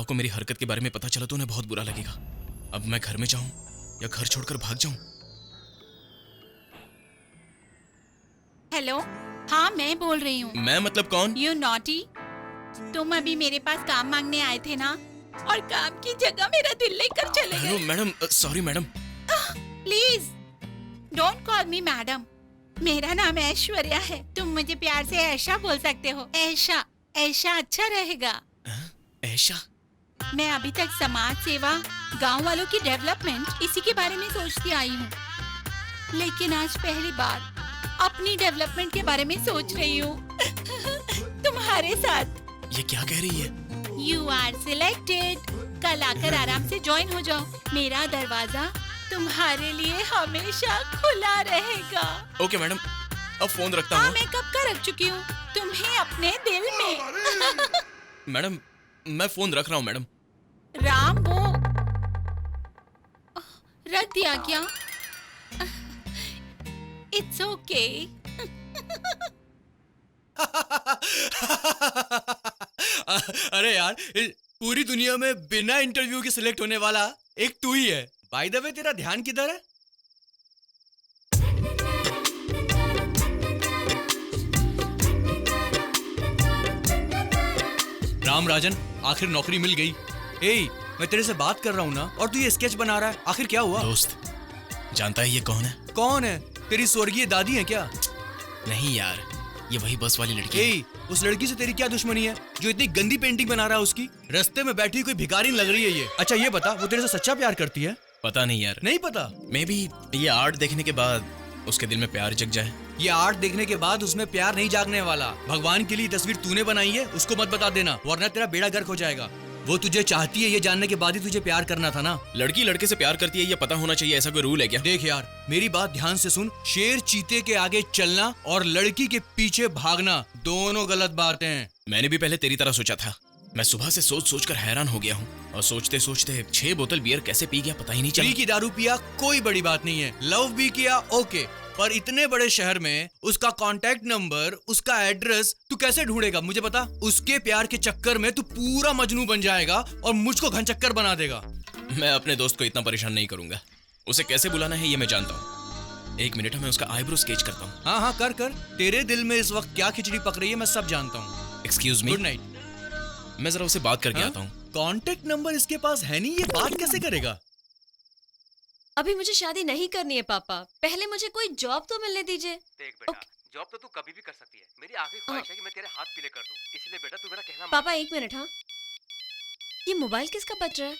को मेरी हरकत के बारे में पता चला तो उन्हें बहुत बुरा लगेगा। अब मैं घर में जाऊं या घर छोड़कर भाग जाऊं? हेलो, हाँ मैं बोल रही हूँ। मैं मतलब कौन? यू नॉटी, तुम अभी मेरे पास काम मांगने आए थे ना, और काम की जगह मेरा दिल लेकर चले हेलो गए। Madam, sorry madam. Please don't call me madam. मेरा नाम ऐश्वर्या है। तुम मुझे प्यार से ऐशा बोल सकते हो। ऐशा, ऐशा अच्छा रहेगा। ऐशा? मैं अभी तक समाज सेवा, गांव वालों की डेवलपमेंट, इसी के बारे में सोचती आई हूँ, लेकिन आज पहली बार अपनी डेवलपमेंट के बारे में सोच रही हूँ। तुम्हारे साथ। ये क्या कह रही है? You are selected. कल आकर आराम से ज्वाइन हो जाओ। मेरा दरवाजा तुम्हारे लिए हमेशा खुला रहेगा। ओके मैडम, अब फोन रखता हाँ, हूँ। मैं कब का रख चुकी हूँ तुम्हें अपने दिल में। मैडम, मैं फोन रख रहा हूँ मैडम। राम, वो रख दिया क्या? It's okay. अरे यार, पूरी दुनिया में बिना इंटरव्यू के सिलेक्ट होने वाला एक तू ही है। बाय द वे, तेरा ध्यान किधर है? राम राजन, आखिर नौकरी मिल गई। ए, मैं तेरे से बात कर रहा हूँ ना, और तू ये स्केच बना रहा है। आखिर क्या हुआ? दोस्त, जानता है ये कौन है? कौन है? तेरी स्वर्गीय दादी है क्या? नहीं यार, ये वही बस वाली लड़की है। ए, उस लड़की से तेरी क्या दुश्मनी है जो इतनी गंदी पेंटिंग बना रहा है उसकी? रास्ते में बैठी कोई भिखारी लग रही है ये। अच्छा ये बता, वो तेरे से सच्चा प्यार करती है? पता नहीं यार। नहीं पता? मे बी ये आर्ट देखने के बाद उसके दिल में प्यार जग जाए। ये आर्ट देखने के बाद उसमें प्यार नहीं जागने वाला। भगवान के लिए तस्वीर तूने बनाई है, उसको मत बता देना, वरना तेरा बेड़ा गर्क हो जाएगा। वो तुझे चाहती है ये जानने के बाद ही तुझे प्यार करना था ना। लड़की लड़के से प्यार करती है ये पता होना चाहिए, ऐसा कोई रूल है क्या? देख यार, मेरी बात ध्यान से सुन। शेर चीते के आगे चलना और लड़की के पीछे भागना दोनों गलत बातें हैं। मैंने भी पहले तेरी तरह सोचा था। मैं सुबह से सोच सोच कर हैरान हो गया हूँ, और सोचते सोचते 6 बोतल बियर कैसे पी गया पता ही नहीं फ्री चला। की दारू पिया कोई बड़ी बात नहीं है, लव भी किया ओके, पर इतने बड़े शहर में उसका कांटेक्ट नंबर, उसका एड्रेस तू कैसे ढूंढेगा? मुझे बता। उसके प्यार के चक्कर में तू पूरा मजनू बन जाएगा और मुझको घनचक्कर बना देगा। मैं अपने दोस्त को इतना परेशान नहीं करूंगा। उसे कैसे बुलाना है ये मैं जानता हूँ। 1 मिनट में उसका आईब्रो स्केच करता हूँ। हाँ हाँ, कर कर। तेरे दिल में इस वक्त क्या खिचड़ी पक रही है मैं सब जानता हूँ। Excuse me. Good night. मैं जरा उसे बात करके आता हूँ। कांटेक्ट नंबर इसके पास है नहीं, ये बात कैसे करेगा? अभी मुझे शादी नहीं करनी है पापा, पहले मुझे कोई जॉब तो मिलने दीजिए। देख बेटा, जॉब तो तू कभी भी कर सकती है। मेरी आखिरी ख्वाहिश है कि मैं तेरे हाथ पीले कर दूं। इसलिए बेटा तू मेरा कहना मान। पापा 1 मिनट। हाँ, ये मोबाइल किसका बज रहा है?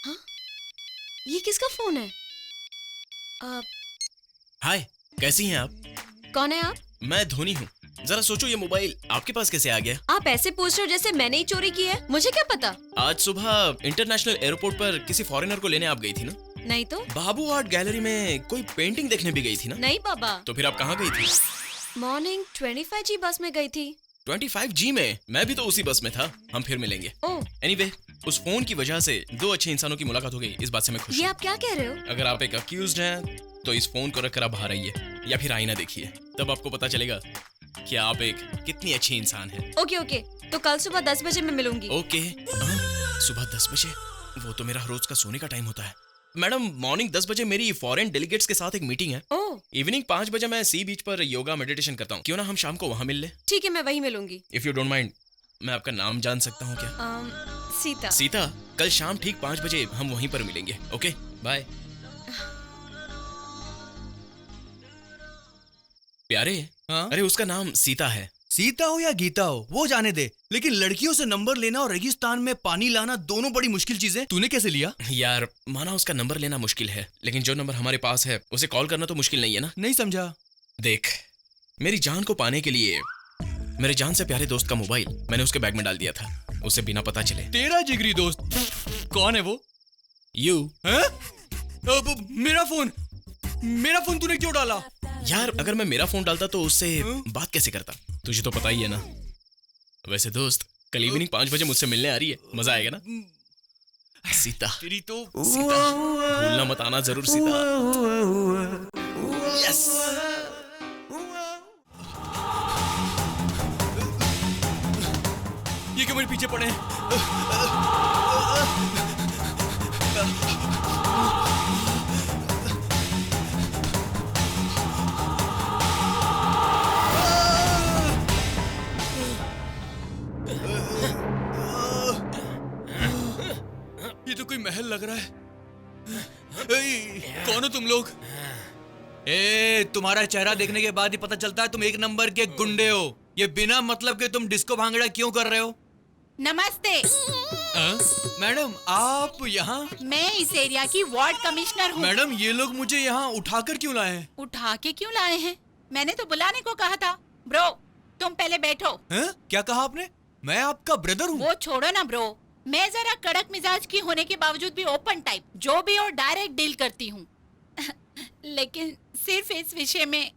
हाँ, ये किसका फोन है? हाय, कैसी हैं आप? कौन है आप? मैं धोनी हूँ। जरा सोचो, ये मोबाइल आपके पास कैसे आ गया? आप ऐसे पूछ रहे हो जैसे मैंने ही चोरी की है। मुझे क्या पता? आज सुबह इंटरनेशनल एयरपोर्ट पर किसी फॉरेनर को लेने आप गई थी ना? नहीं तो। बाबू आर्ट गैलरी में कोई पेंटिंग देखने भी गई थी ना? नहीं पापा। तो फिर आप कहाँ गई थी? मॉर्निंग 25G बस में गई थी। 25G में? मैं भी तो उसी बस में था। हम फिर मिलेंगे। ओह, एनीवे, उस फोन की वजह से 2 अच्छे इंसानों की मुलाकात हो गई, इस बात से मैं खुश ये हूँ। आप क्या कह रहे हो? अगर आप एक अक्यूज्ड हैं तो इस फोन को रखकर आप बाहर आइए, या फिर आईना देखिए, तब आपको पता चलेगा कि आप एक कितनी अच्छी इंसान हैं। ओके ओके, तो कल सुबह 10 बजे मैं मिलूंगी। ओके। सुबह 10 बजे? वो तो मेरा रोज का सोने का टाइम होता है। मैडम, मॉर्निंग 10 बजे मेरी फॉरेन डेलीगेट्स के साथ एक मीटिंग है। ओह, इवनिंग 5 बजे मैं सी बीच पर योगा मेडिटेशन करता हूँ। क्यों ना हम शाम को वहाँ मिल ले? ठीक है, मैं वहीं मिलूंगी। इफ यू डोंट माइंड, मैं आपका नाम जान सकता हूँ क्या? सीता। सीता। कल शाम ठीक 5 बजे हम वहीं पर मिलेंगे। Okay, bye. प्यारे, हाँ? अरे उसका नाम सीता है। सीता हो या गीता हो वो जाने दे, लेकिन लड़कियों से नंबर लेना और रेगिस्तान में पानी लाना दोनों बड़ी मुश्किल चीजें। तूने कैसे लिया? यार, माना उसका नंबर लेना मुश्किल है, लेकिन जो नंबर हमारे पास है उसे कॉल करना तो मुश्किल नहीं है ना? नहीं समझा। देख, मेरी जान को पाने के लिए मेरे जान से प्यारे दोस्त का मोबाइल मैंने उसके बैग में डाल दिया था, उसे बिना पता चले। तेरा जिगरी दोस्त कौन है वो? यू। मेरा फोन तूने क्यों डाला? यार, अगर मैं मेरा फोन डालता तो उससे बात कैसे करता? तुझे तो पता ही है ना। वैसे दोस्त, कल इवनिंग 5 बजे मुझसे मिलने आ रही है, मजा आएगा ना? सीता, तेरी तो सीता, भूलना मत आना जरूर सीता। यस। ये क्यों मेरे पीछे पड़े हैं? ये तो कोई महल लग रहा है। कौन हो तुम लोग? तुम्हारा चेहरा देखने के बाद ही पता चलता है तुम एक नंबर के गुंडे हो। ये बिना मतलब के तुम डिस्को भांगड़ा क्यों कर रहे हो? नमस्ते। मैडम आप यहाँ? मैं इस एरिया की वार्ड कमिश्नर हूँ। मैडम ये लोग मुझे यहाँ उठाकर क्यों लाए हैं? उठा के क्यों लाए हैं? मैंने तो बुलाने को कहा था। ब्रो तुम पहले बैठो। क्या कहा आपने? मैं आपका ब्रदर हूँ। वो छोड़ो ना ब्रो, मैं जरा कड़क मिजाज की होने के बावजूद भी ओपन टाइप जो भी और डायरेक्ट डील करती हूँ। लेकिन सिर्फ इस विषय में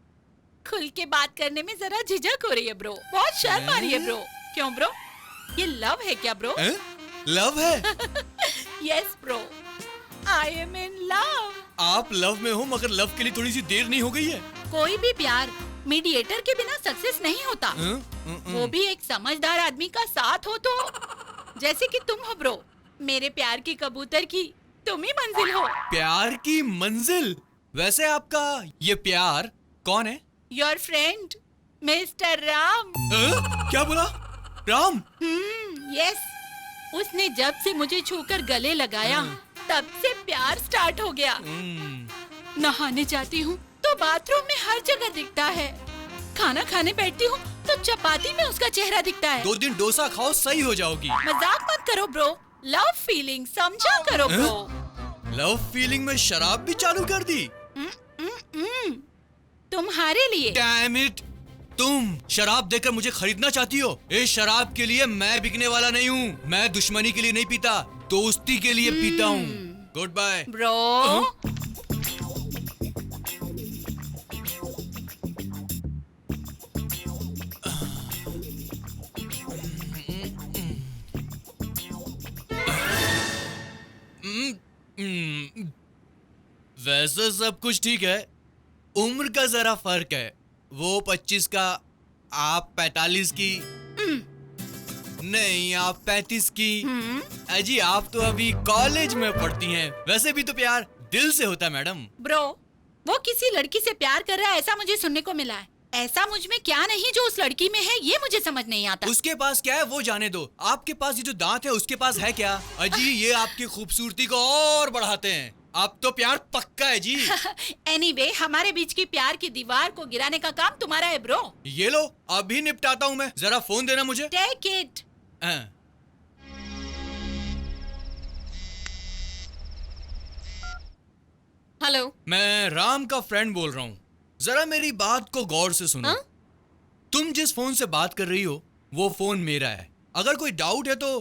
खुल के बात करने में जरा झिझक हो रही है ब्रो। बहुत शर्म आ रही है ब्रो। क्यों ब्रो? ये लव है क्या ब्रो? लव है? Yes bro, I am in love. आप लव में हो मगर लव के लिए थोड़ी सी देर नहीं हो गई है? कोई भी प्यार मीडिएटर के बिना सक्सेस नहीं होता। वो भी एक समझदार आदमी का साथ हो तो, जैसे कि तुम हो ब्रो। मेरे प्यार की कबूतर की तुम ही मंजिल हो। प्यार की मंजिल? वैसे आपका ये प्यार कौन है? Your friend mister Ram. क्या बोला? राम? यस, उसने जब से मुझे छूकर गले लगाया तब से प्यार स्टार्ट हो गया। नहाने जाती हूँ तो बाथरूम में हर जगह दिखता है। खाना खाने बैठती हूँ तो चपाती में उसका चेहरा दिखता है। 2 दिन डोसा खाओ सही हो जाओगी। मजाक मत करो ब्रो, लव फीलिंग समझा करो ब्रो। लव फीलिंग में शराब भी चालू कर दी? तुम्हारे लिए। डैम इट, तुम शराब देकर मुझे खरीदना चाहती हो? इस शराब के लिए मैं बिकने वाला नहीं हूँ। मैं दुश्मनी के लिए नहीं पीता, दोस्ती के लिए पीता हूँ। Good bye bro. वैसे सब कुछ ठीक है, उम्र का जरा फर्क है। वो 25 का, आप 45 की। नहीं, आप 35 की। अजी आप तो अभी कॉलेज में पढ़ती हैं। वैसे भी तो प्यार दिल से होता है मैडम। ब्रो, वो किसी लड़की से प्यार कर रहा है ऐसा मुझे सुनने को मिला है। ऐसा मुझ में क्या नहीं जो उस लड़की में है, ये मुझे समझ नहीं आता। उसके पास क्या है वो जाने दो। आपके पास ये जो दांत है उसके पास है क्या? अजी ये आपकी खूबसूरती को और बढ़ाते हैं। आप तो प्यार पक्का है जी। एनीवे, हमारे बीच की प्यार की दीवार को गिराने का काम तुम्हारा है ब्रो। ये लो, अभी निपटाता हूँ मैं। जरा फोन देना मुझे। Take it. हेलो, मैं राम का फ्रेंड बोल रहा हूँ। जरा मेरी बात को गौर से सुनो। तुम जिस फोन से बात कर रही हो वो फोन मेरा है। अगर कोई डाउट है तो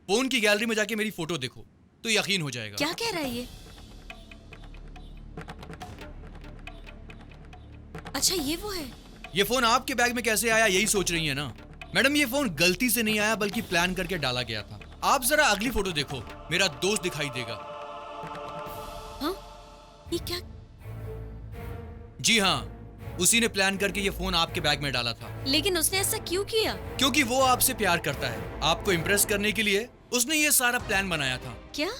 फोन की गैलरी में जाके मेरी फोटो देखो तो यकीन हो जाएगा। क्या कह रहा है ये? अच्छा ये वो है। ये फोन आपके बैग में कैसे आया यही सोच रही है ना? मैडम ये फोन गलती से नहीं आया बल्कि प्लान करके डाला गया था। आप जरा अगली फोटो देखो, मेरा दोस्त दिखाई देगा। हाँ? ये क्या? जी हाँ, उसी ने प्लान करके ये फोन आपके बैग में डाला था। लेकिन उसने ऐसा क्यों किया? क्योंकि वो आपसे प्यार करता है। आपको इम्प्रेस करने के लिए उसने ये सारा प्लान बनाया था। क्या?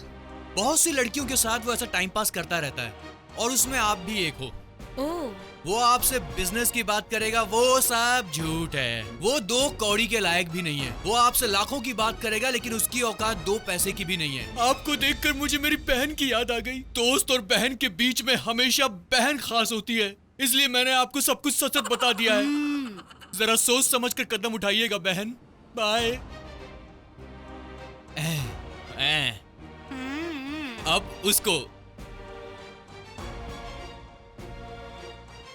बहुत सी लड़कियों के साथ वो ऐसा टाइम पास करता रहता है और उसमें आप भी एक हो। ओह। वो आपसे बिजनेस की बात करेगा, वो सब झूठ है। वो 2 कौड़ी के लायक भी नहीं है। वो आपसे लाखों की बात करेगा लेकिन उसकी औकात 2 पैसे की भी नहीं है। आपको देखकर मुझे मेरी बहन की याद आ गई। दोस्त और बहन के बीच में हमेशा बहन खास होती है, इसलिए मैंने आपको सब कुछ सच सच बता दिया है। जरा सोच समझ कर कदम उठाइएगा बहन। बाय। अब उसको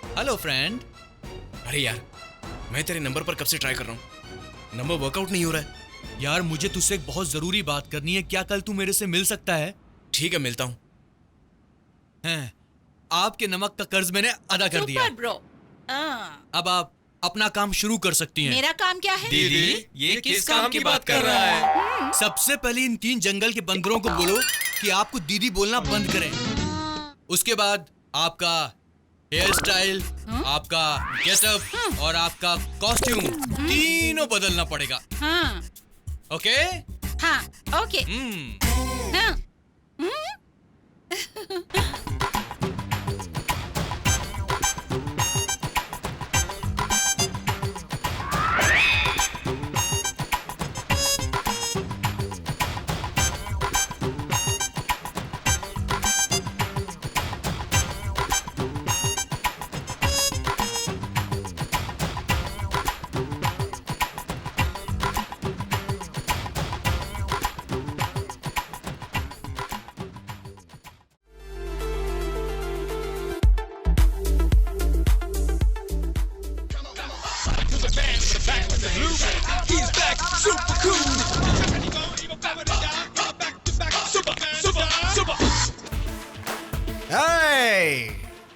हेलो फ्रेंड। अरे यार, मैं तेरे नंबर पर कब से ट्राई कर रहा हूँ, नंबर वर्कआउट नहीं हो रहा है। यार मुझे तुझसे एक बहुत जरूरी बात करनी है। क्या कल तू मेरे से मिल सकता है? ठीक है, मिलता हूँ। आपके नमक का कर्ज मैंने अदा कर दिया। Super bro. अब आप अपना काम शुरू कर सकती हैं। मेरा काम क्या है? दीदी, ये किस काम की बात कर रहा है? सबसे पहले इन 3 जंगल के बंदरों को बोलो कि आपको दीदी बोलना बंद करें। उसके बाद आपका हेयर स्टाइल, आपका गेटअप और आपका कॉस्ट्यूम तीनों बदलना पड़ेगा। हाँ। ओके? हाँ, ओके। हाँ।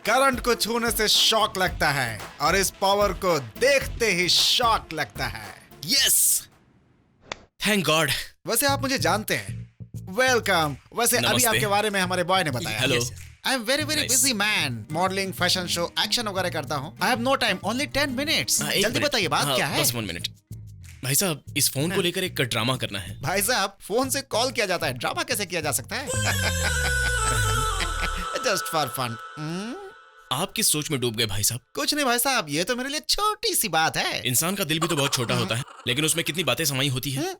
करंट को छूने से शॉक लगता है और इस पावर को देखते ही शॉक लगता है। Yes, thank God. वैसे आप मुझे जानते हैं। वेलकम। वैसे अभी नमस्ते। आपके बारे में हमारे बॉय ने बताया। Hello. I am very Nice. Busy man. Modelling, fashion show, action वगैरह करता हूँ। I have no time, only 10 minutes. हाँ, एक जल्दी मिनट। बताइए बात हाँ, क्या है? बस 1 मिनट। भाई साहब, इस फोन को लेकर एक ड्रामा करना है। भाई साहब, फोन से कॉल किया जाता है, ड्रामा कैसे किया जा सकता है? Just for fun. आप किस सोच में डूब गए भाई साहब? कुछ नहीं भाई साहब, ये तो मेरे लिए छोटी सी बात है। इंसान का दिल भी तो बहुत छोटा होता है, लेकिन उसमें कितनी बातें समाई होती है।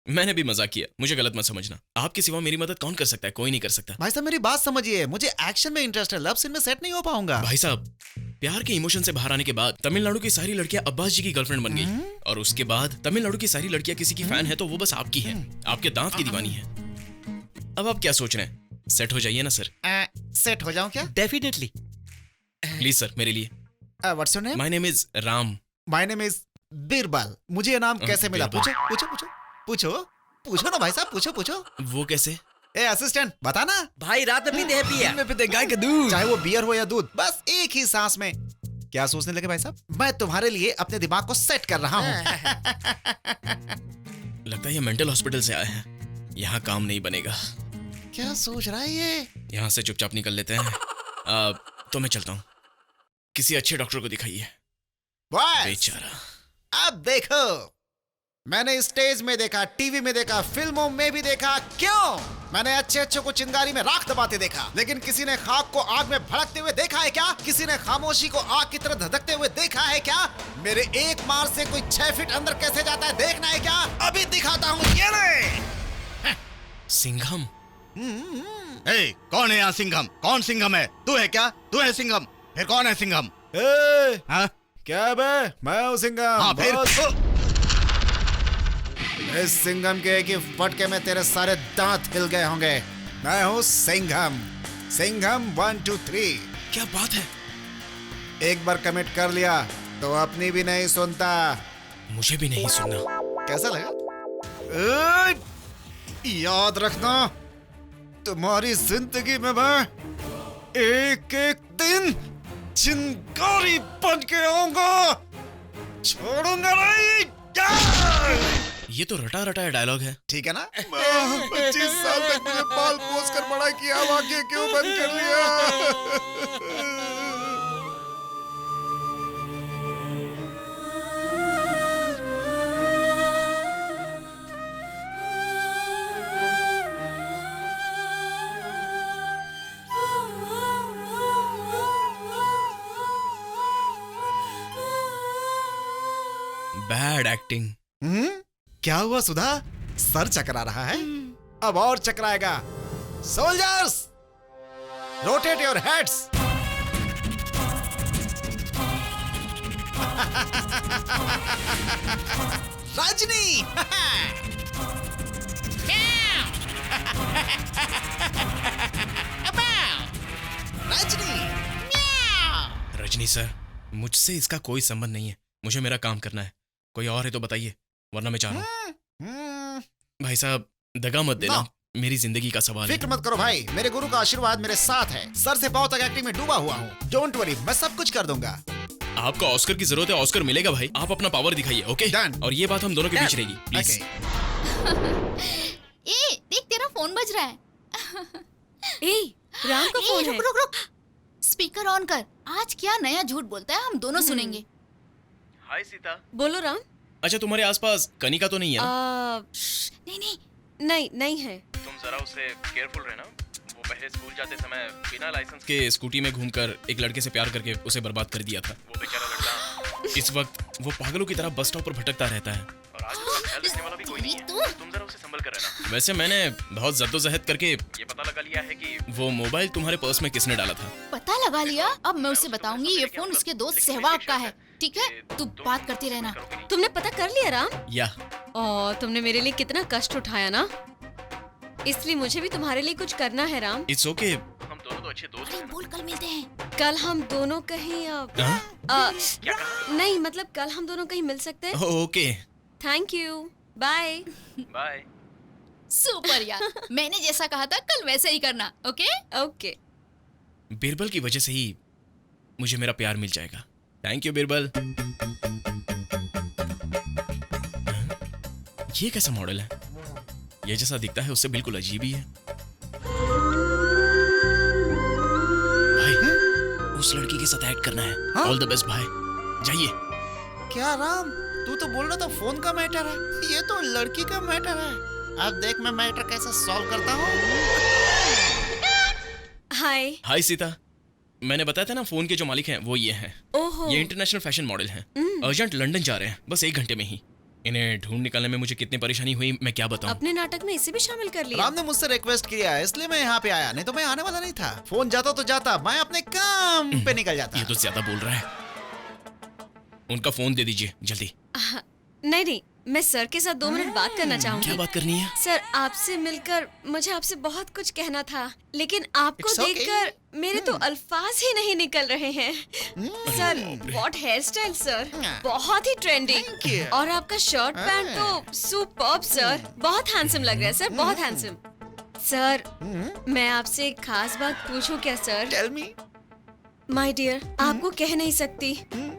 मैंने भी मजाक किया, मुझे गलत मत समझना। आपके सिवा मेरी मदद कौन कर सकता है? कोई नहीं कर सकता। भाई साहब मेरी बात समझिए, मुझे एक्शन में इंटरेस्ट है, लव सीन में सेट नहीं हो पाऊंगा। भाई साहब, प्यार के इमोशन से बाहर आने के बाद तमिलनाडु की सारी लड़कियां अब्बास जी की गर्लफ्रेंड बन गई, और उसके बाद तमिलनाडु की सारी लड़कियां किसी की फैन है तो वो बस आपकी है, आपके दांत की दीवानी है। अब आप क्या सोच रहे हैं? सेट हो जाइए ना सर। सेट हो जाऊं क्या? डेफिनेटली। प्लीज सर, मेरे लिए। What's your name? My name is Ram. My name is Birbal. मुझे ये नाम कैसे मिला? बीरबल। पूछो पूछो पूछो पूछो पूछो ना भाई साहब, पूछो पूछो। वो कैसे? ए असिस्टेंट, बता ना। भाई रात में पीते हैं पिया। में पीते गाय का दूध। चाहे वो बियर हो या दूध, बस एक ही सांस में। क्या सोचने लगे भाई साहब? मैं तुम्हारे लिए अपने दिमाग को सेट कर रहा हूँ। लगता है ये मेंटल हॉस्पिटल से आए हैं। यहाँ काम नहीं बनेगा। क्या सोच रहा है ये? यहाँ से चुपचाप निकल लेते हैं। तो मैं चलता हूँ। किसी अच्छे डॉक्टर को दिखाइए। बॉस, बेचारा। अब देखो, मैंने स्टेज में देखा, टीवी में देखा, फिल्मों में भी देखा। क्यों? मैंने अच्छे अच्छे को चिंगारी में राख दबाते देखा, लेकिन किसी ने खाक को आग में भड़कते हुए देखा है क्या? किसी ने खामोशी को आग की तरह धधकते हुए देखा है क्या? मेरे एक मार से कोई 6 फीट अंदर कैसे जाता है देखना है क्या? अभी दिखाता हूँ, ये ले। सिंघम। ए, कौन है यहाँ सिंघम? कौन सिंघम है? तू है क्या? तू है सिंघम? फिर कौन है सिंघम? ए, हाँ? क्या बे? मैं हूँ सिंघम। हाँ, फिर? बॉस। इस सिंघम के एक ही फटके में तेरे सारे दांत हिल गए होंगे। मैं हूँ सिंघम। सिंघम 1 2 3। क्या बात है? एक बार कमिट कर लिया तो अपनी भी नहीं सुनता। मुझे भी नहीं सुनना। कैसा लगा? याद रखना, तुम्हारी जिंदगी में मैं एक एक दिन चिंगारी बन के आऊंगा, छोड़ूंगा नहीं। ये तो रटा रटाया डायलॉग है। ठीक है ना? 25 साल तक मुझे पाल पोस कर बड़ा किया, वाक्य क्यों बंद कर लिया? Bad acting. क्या हुआ सुधा? सर चकरा रहा है? अब और चकराएगा। Soldiers, rotate your heads. Rajni. Rajni. Rajni sir, मुझसे इसका कोई संबंध नहीं है। मुझे मेरा काम करना है। कोई और है तो बताइए, वरना मैं चाह रहा हूँ। भाई साहब, दगा मत देना। मेरी जिंदगी का सवाल है। फिक्र मत करो भाई, मेरे गुरु का आशीर्वाद मेरे साथ है। सर से पांव तक एक्टिंग में डूबा हुआ हूँ। डोंट वरी, मैं सब कुछ कर दूंगा। आपको ऑस्कर की जरूरत है, ऑस्कर मिलेगा भाई। आप अपना पावर दिखाइए, ओके? Done. और ये बात हम दोनों के बीच रहेगी, प्लीज। ए, देख तेरा फोन बज रहा है। ए, राम का फोन है। रुक रुक रुक, स्पीकर ऑन कर। आज क्या नया झूठ बोलता है, हम दोनों सुनेंगे। हाय सीता। बोलो राम। अच्छा, तुम्हारे आसपास कनिका तो नहीं है ना? नहीं नहीं है। तुम जरा उससे केयरफुल रहना। वो पहले स्कूल जाते समय बिना लाइसेंस के स्कूटी में घूमकर एक लड़के से प्यार करके उसे बर्बाद कर दिया था। वो बेचारा लड़का इस वक्त वो पागलों की तरह बस स्टॉप पर भटकता रहता है और आज उसका ख्याल रखने वाला भी कोई नहीं है। तुम जरा उसे संभल कर रहना। वैसे मैंने बहुत जद्दोजहद करके ये पता लगा लिया है कि वो मोबाइल तुम्हारे पर्स में किसने डाला था। पता लगा लिया? अब मैं उसे बताऊंगी ये फोन उसके दोस्त सहवाग का है। ठीक है, तू बात करती रहना। तुमने पता कर लिया राम? या तुमने मेरे लिए कितना कष्ट उठाया ना, इसलिए मुझे भी तुम्हारे लिए कुछ करना है राम। इट्स ओके, हम दोनों तो अच्छे दोस्त अरे बोल, कल मिलते हैं। कल हम दोनों कहीं नहीं मतलब कल हम दोनों कहीं मिल सकते हैं। Okay, thank you, bye. Bye. Super यार, मैंने जैसा कहा था कल वैसे ही करना। Okay okay. बीरबल की वजह से ही मुझे मेरा प्यार मिल जाएगा। Thank you Birbal. ये कैसा मॉडल है? ये जैसा दिखता है उससे बिल्कुल अजीब ही है। भाई, उस लड़की के साथ ऐड करना है। ऑल द बेस्ट भाई, जाइए। क्या राम, तू तो बोल रहा था फोन का मैटर है, ये तो लड़की का मैटर है। अब देख मैं मैटर कैसे सॉल्व करता हूँ। हाय। हाय सीता, मैंने बताया था ना फोन के जो मालिक हैं वो ये हैं। ओहो। ये इंटरनेशनल फैशन मॉडल हैं। अर्जेंट लंदन जा रहे हैं, बस 1 घंटे में ही। इन्हें ढूंढ निकालने में मुझे कितनी परेशानी हुई मैं क्या बताऊं। अपने नाटक में इसे भी शामिल कर लिया। राम ने मुझसे रिक्वेस्ट किया है इसलिए मैं यहाँ पे आया, नहीं तो मैं आने वाला नहीं था। फोन जाता तो जाता, मैं अपने काम पे निकल जाता। ये तो ज्यादा बोल रहा है। उनका फोन दे दीजिए जल्दी। नहीं, मैं सर के साथ 2 मिनट बात करना चाहूंगी। क्या बात करनी है? सर, आपसे मिलकर मुझे आपसे बहुत कुछ कहना था, लेकिन आपको It's okay. देखकर मेरे तो अल्फाज ही नहीं निकल रहे हैं। Sir, what hair style sir, बहुत ही ट्रेंडी। Thank you. और आपका शर्ट पैंट तो सुपर्ब सर, बहुत हैंडसम लग रहा है सर, बहुत हैंडसम। सर, मैं आपसे एक खास बात पूछूं क्या sir? Tell me. My dear, आपको कह नहीं सकती,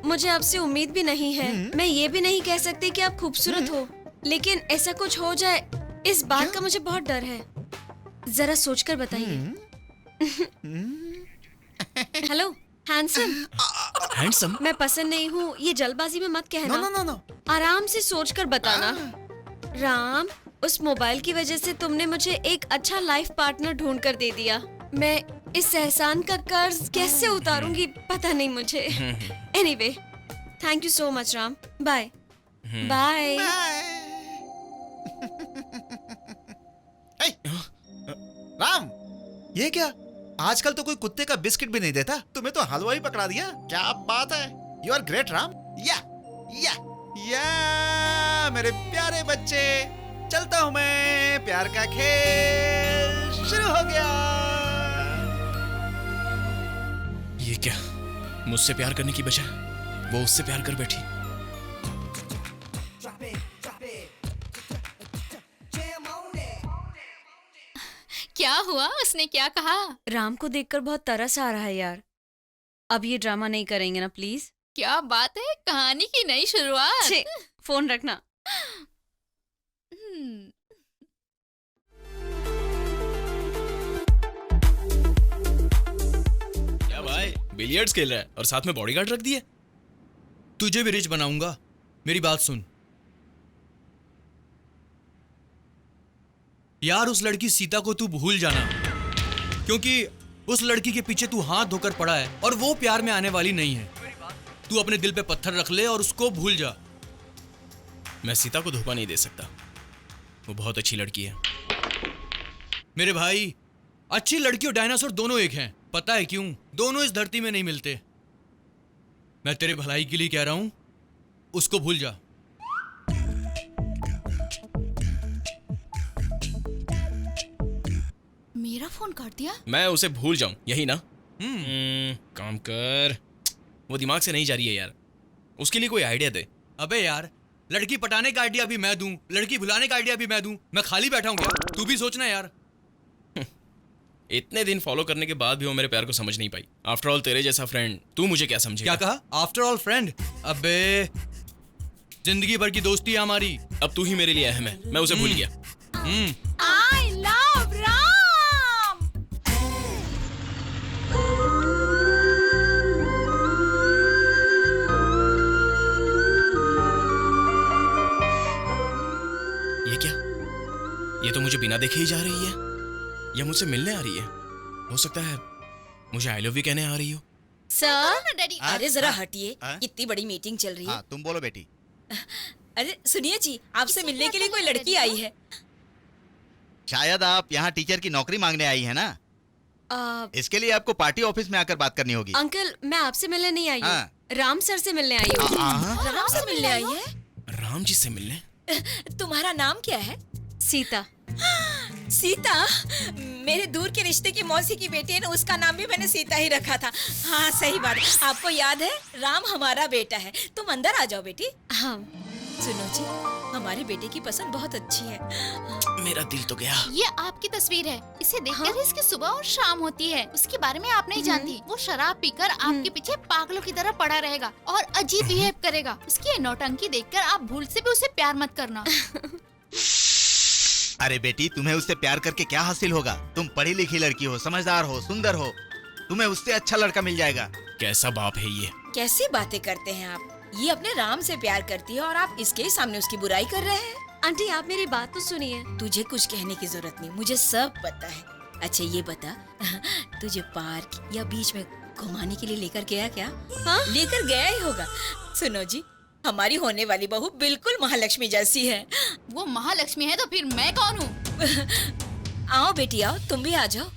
मुझे आपसे उम्मीद भी नहीं है। मैं ये भी नहीं कह सकती कि आप खूबसूरत हो, लेकिन ऐसा कुछ हो जाए इस बात का मुझे बहुत डर है। जरा सोचकर बताइए। Hello handsome. हैंडसम? मैं पसंद नहीं हूँ, ये जल्दबाजी में मत कहना। No no no. आराम से सोचकर बताना। राम, उस मोबाइल की वजह से तुमने मुझे एक अच्छा लाइफ पार्टनर ढूंढ कर दे दिया। मैं इस एहसान का कर्ज कैसे उतारूंगी पता नहीं मुझे। Anyway, thank you so much Ram. Bye bye. Ram, ये क्या? आजकल तो कोई कुत्ते का बिस्किट भी नहीं देता, तुम्हें तो हलवा ही पकड़ा दिया। क्या बात है, यू आर ग्रेट राम। या मेरे प्यारे बच्चे, चलता हूँ मैं, प्यार का खेल शुरू हो गया। ये क्या, मुझसे प्यार करने की बजाय वो उससे प्यार कर बैठी। क्या हुआ? उसने क्या कहा? राम को देखकर बहुत तरस आ रहा है यार। अब ये ड्रामा नहीं करेंगे ना प्लीज? क्या बात है, कहानी की नई शुरुआत। छे, फोन रखना। क्या भाई, बिलियर्ड्स खेल रहा है और साथ में बॉडीगार्ड रख दिए? तुझे भी रिच बनाऊंगा, मेरी बात सुन। यार, उस लड़की सीता को तू भूल जाना, क्योंकि उस लड़की के पीछे तू हाथ धोकर पड़ा है और वो प्यार में आने वाली नहीं है। तू अपने दिल पे पत्थर रख ले और उसको भूल जा। मैं सीता को धोखा नहीं दे सकता, वो बहुत अच्छी लड़की है। मेरे भाई, अच्छी लड़की और डायनासोर दोनों एक हैं। पता है क्यों? दोनों इस धरती में नहीं मिलते। मैं तेरे भलाई के लिए कह रहा हूं, उसको भूल जा। मेरा फोन काट दिया? मैं उसे भूल जाऊं, यही ना? काम कर, वो दिमाग से नहीं जा रही है यार। उसके लिए कोई आइडिया दे। अबे यार, लड़की पटाने का आइडिया भी मैं दूं, लड़की भुलाने का आइडिया भी मैं दूं। मैं खाली बैठा हूं क्या? तू भी सोचना यार। इतने दिन फॉलो करने के बाद भी वो मेरे प्यार को समझ नहीं पाई। आफ्टर ऑल तेरे जैसा फ्रेंड, तू मुझे क्या समझेगा? क्या कहा? After all friend? अबे, जिंदगी भर की दोस्ती है हमारी। अब तू ही मेरे लिए अहम है, मैं उसे भूल गया। I love Ram. तो मुझे बिना देखे ही जा रही है या मुझसे मिलने आ रही है। हो सकता है मुझे आई लव यू कहने आ रही हो। सर डैडी अरे जरा हटिए, हाँ? कितनी बड़ी मीटिंग चल रही है। हाँ तुम बोलो बेटी। अरे सुनिए जी, आपसे मिलने के लिए कोई लड़की आई है। शायद आप यहाँ टीचर की नौकरी मांगने आई है ना, इसके लिए आपको पार्टी ऑफिस में आकर बात करनी होगी। अंकल मैं आपसे मिलने नहीं आई हूँ, हाँ। राम सर से मिलने आई हूँ। राम से मिलने आई है? राम जी से मिलने? तुम्हारा नाम क्या है? सीता। सीता? मेरे दूर के रिश्ते की मौसी की बेटी है ना, उसका नाम भी मैंने सीता ही रखा था। हाँ सही बात, आपको याद है, राम हमारा बेटा है। तुम अंदर आ जाओ बेटी। हाँ। सुनो जी, हमारे बेटे की पसंद बहुत अच्छी है। मेरा दिल तो गया। ये आपकी तस्वीर है, इसे देखकर ही इसकी सुबह और शाम होती है। उसके बारे में आप नहीं जानती। वो शराब पीकर आपके पीछे पागलों की तरह पड़ा रहेगा और अजीब बिहेव करेगा। उसकी ये नौटंकी देखकर आप भूल से भी उसे प्यार मत करना। अरे बेटी, तुम्हें उससे प्यार करके क्या हासिल होगा? तुम पढ़ी लिखी लड़की हो, समझदार हो, सुंदर हो, तुम्हें उससे अच्छा लड़का मिल जाएगा। कैसा बाप है ये? कैसी बातें करते हैं आप? ये अपने राम से प्यार करती है और आप इसके ही सामने उसकी बुराई कर रहे हैं। आंटी आप मेरी बात तो सुनिए। तुझे कुछ कहने की जरूरत नहीं, मुझे सब पता है। अच्छा ये बता, तुझे पार्क या बीच में घुमाने के लिए लेकर गया क्या? हाँ? लेकर गया ही होगा। सुनो जी, हमारी होने वाली बहू बिल्कुल महालक्ष्मी जैसी है। वो महालक्ष्मी है तो फिर मैं कौन हूँ? आओ बेटी आओ, तुम भी आ जाओ।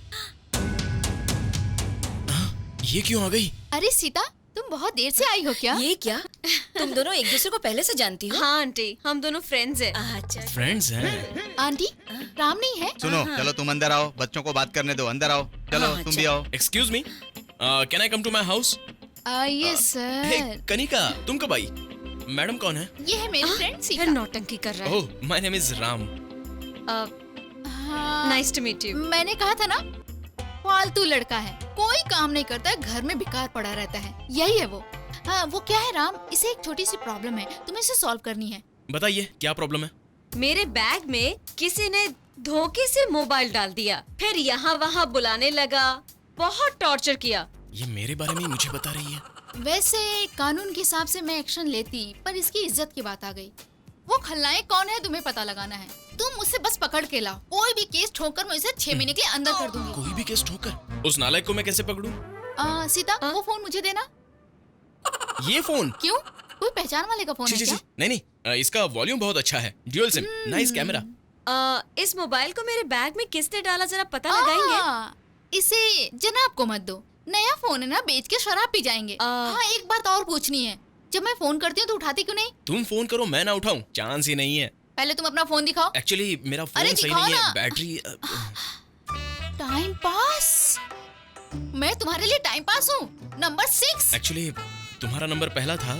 ये क्यों आ गई? अरे सीता, तुम बहुत देर से आई हो क्या? ये क्या, तुम दोनों एक दूसरे को पहले से जानती हो? हाँ आंटी, हम दोनों फ्रेंड्स हैं। अच्छा। फ्रेंड्स हैं? आंटी, राम नहीं है? सुनो, चलो तुम अंदर आओ, बच्चों को बात करने दो, अंदर आओ। चलो तुम भी आओ। Excuse me, can I come to my house? Yes hey sir. Kanika, तुम कब आई? मैडम कौन है? ये है मेरी फ्रेंड फिर सीता। नौटंकी कर रहा है। ओह, माय नेम इज राम। हाँ, नाइस टू मीट यू। मैंने कहा था ना, फालतू लड़का है, कोई काम नहीं करता है, घर में बेकार पड़ा रहता है। यही है वो। हाँ, वो क्या है राम, इसे एक छोटी सी प्रॉब्लम है, तुम्हें इसे सॉल्व करनी है। बताइए क्या प्रॉब्लम है? मेरे बैग में किसी ने धोखे से मोबाइल डाल दिया, फिर यहाँ वहाँ बुलाने लगा, बहुत टॉर्चर किया। ये मेरे बारे में ही मुझे बता रही है। वैसे कानून के हिसाब से मैं एक्शन लेती, पर इसकी इज्जत की बात आ गई। वो खलनायक कौन है तुम्हें पता लगाना है। तुम मुझसे बस पकड़ के लाओ, कोई भी केस ठोकर मैं इसे 6 महीने के लिए अंदर कर दूंगी। कोई भी केस ठोकर? उस नालायक को मैं कैसे पकड़ूं? सीता, वो फोन मुझे देना। ये फोन? क्यों, कोई पहचान वाले का फोन है क्या? नहीं, इसका वॉल्यूम बहुत अच्छा है, ड्यूल सिम, नाइस कैमरा। इस मोबाइल को मेरे बैग में किसने डाला जरा पता लगाएंगे? इसे जनाब को मत दो, नया फोन है ना, बेच के शराब पी जाएंगे। हाँ, एक बात और पूछनी है, जब मैं फोन करती हूँ तो उठाती क्यों नहीं? तुम फोन करो मैं ना उठाऊं, चांस ही नहीं है। पहले तुम अपना फोन दिखाओ। एक्चुअली मेरा अरे फोन सही दिखाओ नहीं है, ना। बैटरी। Time pass? मैं तुम्हारे लिए टाइम पास हूँ? नंबर 6। एक्चुअली तुम्हारा नंबर पहला था,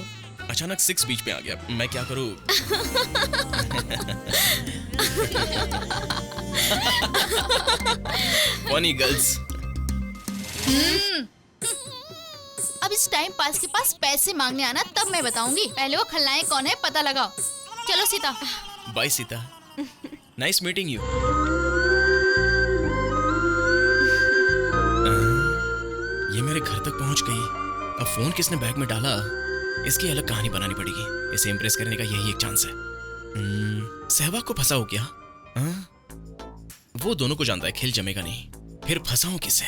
अचानक 6 बीच में आ गया, मैं क्या करूँ? Funny girls. अब इस टाइम पास के पास पैसे मांगने आना, तब मैं बताऊंगी। पहले वो खलनायक कौन है पता लगाओ। चलो Sita. Bye Sita, nice meeting you. ये मेरे घर तक पहुंच गई। अब फोन किसने बैग में डाला, इसकी अलग कहानी बनानी पड़ेगी। इसे इम्प्रेस करने का यही एक चांस है। सहवाग को फंसाओ क्या? वो दोनों को जानता है, खेल जमेगा नहीं। फिर फंसाऊं किसे?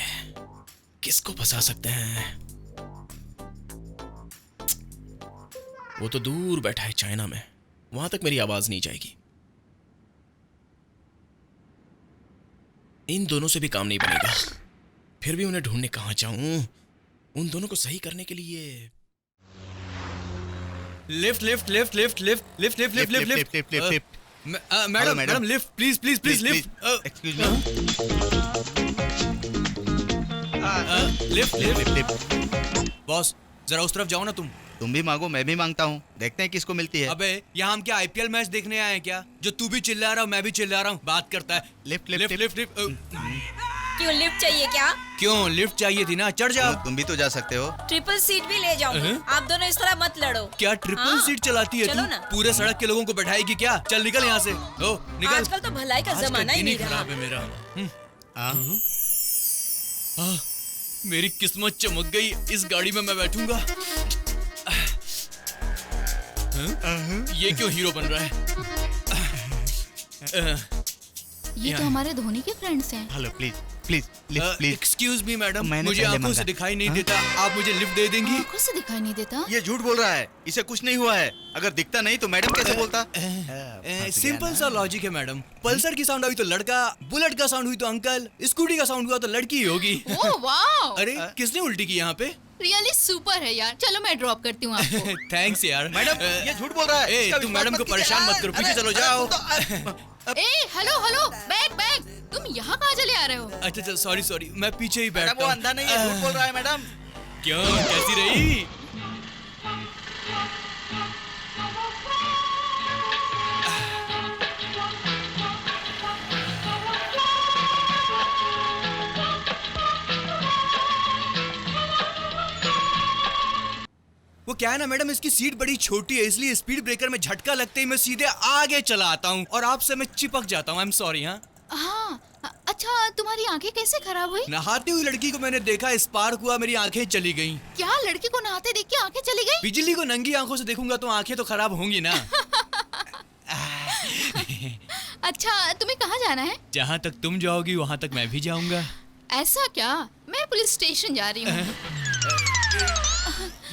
किसको फंसा सकते हैं? वो तो दूर बैठा है चाइना में, वहां तक मेरी आवाज नहीं जाएगी। इन दोनों से भी काम नहीं बनेगा। फिर भी उन्हें ढूंढने कहां जाऊं? उन दोनों को सही करने के लिए lift lift lift lift lift lift lift lift lift lift lift. Madam madam lift please please please lift excuse me. Lift lift lift. Boss जरा उस तरफ जाओ ना तुम भी मांगो, मैं भी मांगता हूँ, देखते हैं किसको मिलती है। अबे यहाँ हम क्या आईपीएल मैच देखने आए हैं क्या, जो तू भी चिल्ला रहा हूँ मैं भी चिल्ला रहा हूँ? बात करता है। Lift lift lift lift lift. क्यों लिफ्ट चाहिए क्या? क्यों लिफ्ट चाहिए थी ना, चढ़ जाओ। तुम भी तो जा सकते हो। ट्रिपल सीट भी ले जाओ। आप दोनों इस तरह मत लड़ो। क्या ट्रिपल हाँ, सीट चलाती है चलो तू? ना। पूरे सड़क के लोगों को बैठाएगी क्या? चल निकल यहाँ से। ओ निकल। आजकल तो भलाई का आज जमाना ही दिन नहीं रहा। खराब है मेरा। हाँ? मेरी किस्मत चमक गई, इस गाड़ी में मैं बैठूंगा। ये क्यों हीरो बन रहा है? ये तो हमारे धोनी के फ्रेंड्स हैं। Hello please please please. Excuse me madam, मैंने मुझे पहले आंखों से मांगा। दिखाई नहीं देता, आप मुझे लिफ्ट दे देंगी? आंखों से दिखाई नहीं देता? ये झूठ बोल रहा है, इसे कुछ नहीं हुआ है। अगर दिखता नहीं तो मैडम कैसे बोलता? सिंपल सा लॉजिक है मैडम। पल्सर की साउंड हुई तो लड़का, बुलेट का साउंड हुई तो अंकल, स्कूटी का साउंड हुआ तो लड़की ही होगी। ओह वाओ, अरे किसने उल्टी की यहाँ पे? रियली सुपर है यार। चलो मैं ड्रॉप करती हूँ आपको। थैंक्स यार। मैडम ये झूठ बोल रहा है। ए, इसका तुम विश्वास मैडम को मत कीजिए परेशान यार। मत करो, पीछे अरे, चलो, जाओ। ए हेलो हेलो, बैग बैग, तुम यहाँ कहाँ चले आ रहे हो? अच्छा सॉरी, मैं पीछे ही मैडम बैठता वो हूँ। अंधा नहीं है, झूठ बोल रहा है मैडम। क्यों, कैसी रही? वो क्या है ना मैडम, इसकी सीट बड़ी छोटी है, इसलिए स्पीड ब्रेकर में झटका लगते ही मैं सीधे आगे चला आता हूँ और आपसे मैं चिपक जाता हूँ। I am sorry. हाँ अच्छा, तुम्हारी आंखें कैसे खराब हुई? नहाती हुई लड़की को मैंने देखा, स्पार्क हुआ, मेरी आंखें चली गईं। क्या लड़की को नहाते देख के आंखें चली गई? बिजली को नंगी आंखों से देखूंगा तो आंखें तो खराब होंगी ना। अच्छा, तुम्हें कहाँ जाना है? जहाँ तक तुम जाओगी वहाँ तक मैं भी जाऊंगा। ऐसा क्या? मैं पुलिस स्टेशन जा रही हूँ।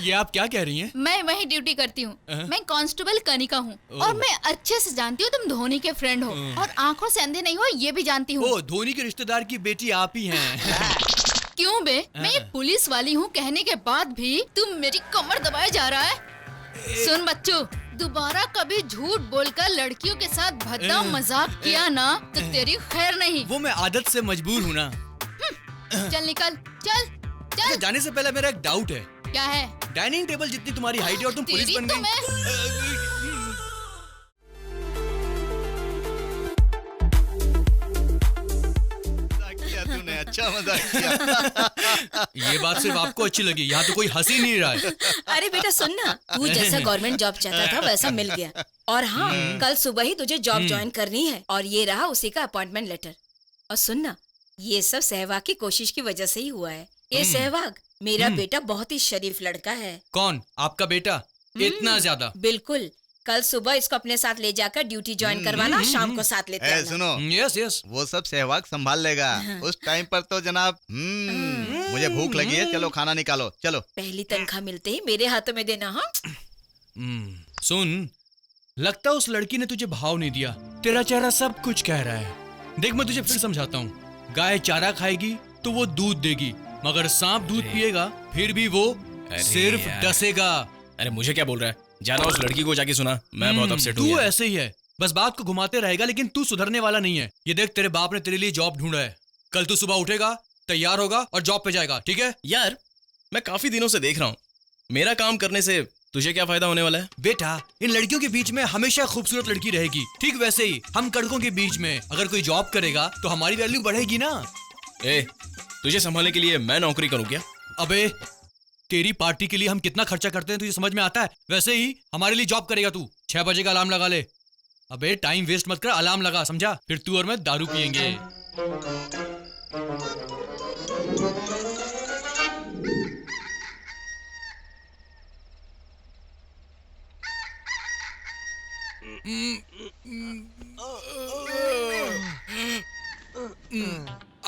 ये आप क्या कह रही हैं? मैं वहीं ड्यूटी करती हूँ। मैं कांस्टेबल कनिका हूँ और मैं अच्छे से जानती हूँ तुम धोनी के फ्रेंड हो और आंखों से अंधे नहीं हो, ये भी जानती हूँ। ओ, धोनी के रिश्तेदार की बेटी आप ही हैं। क्यों बे, मैं एक पुलिस वाली हूँ कहने के बाद भी तुम मेरी कमर दबाए जा रहा है। सुन बच्चों, दोबारा कभी झूठ बोलकर लड़कियों के साथ भद्दा मजाक किया ना तो तेरी खैर नहीं। वो मैं आदत से मजबूर हूँ ना। चल निकल, चल चल। जाने से पहले मेरा एक डाउट है। क्या है? डाइनिंग टेबल जितनी तुम्हारी हाइट है और तुम पुलिस तेरी बन तो गई। किया तूने, अच्छा मजाक किया। ये बात सिर्फ आपको अच्छी लगी, यहाँ तो कोई हंसी नहीं रहा है। अरे बेटा सुन ना, तू जैसा गवर्नमेंट जॉब चाहता था वैसा मिल गया। और हाँ, कल सुबह ही तुझे जॉब ज्वाइन करनी है और ये रहा उसी का अपॉइंटमेंट लेटर। और सुन ना, ये सब सहवाग की कोशिश की वजह से ही हुआ है। ये सहवाग, मेरा बेटा बहुत ही शरीफ लड़का है। कौन? आपका बेटा? इतना ज्यादा? बिल्कुल। कल सुबह इसको अपने साथ ले जाकर ड्यूटी ज्वाइन करवाना, शाम को साथ लेते आना। सुनो, यस वो सब सहवाग संभाल लेगा। उस टाइम पर तो जनाब मुझे भूख लगी है, चलो खाना निकालो, चलो। पहली तनख्वाह मिलते ही मेरे हाथों में देना। हाँ सुन, लगता उस लड़की ने तुझे भाव नहीं दिया। तेरा चेहरा सब कुछ कह रहा है। देख मैं तुझे फिर समझाता हूँ। गाय चारा खाएगी तो वो दूध देगी, मगर सांप दूध पिएगा फिर भी वो सिर्फ डसेगा। अरे मुझे क्या बोल रहा है? जाना उस लड़की को जाके सुना। मैं बहुत अपसेट हूँ। तू ऐसे ही है, बस बात को घुमाते रहेगा, लेकिन तू सुधरने वाला नहीं है। ये देख, तेरे बाप ने तेरे लिए जॉब ढूंढा है। कल तू सुबह उठेगा, तैयार होगा और जॉब पे जाएगा, ठीक है? यार मैं काफी दिनों से देख रहा हूँ, मेरा काम करने से तुझे क्या फायदा होने वाला है? बेटा, इन लड़कियों के बीच में हमेशा खूबसूरत लड़की रहेगी। ठीक वैसे ही हम कड़कों के बीच में अगर कोई जॉब करेगा तो हमारी वैल्यू बढ़ेगी ना। ए, तुझे संभालने के लिए मैं नौकरी करूँ क्या? अबे, तेरी पार्टी के लिए हम कितना खर्चा करते हैं तुझे समझ में आता है? वैसे ही हमारे लिए जॉब करेगा तू। 6 बजे का अलार्म लगा ले। अबे टाइम वेस्ट मत कर, अलार्म लगा, समझा? फिर तू और मैं दारू पियेंगे।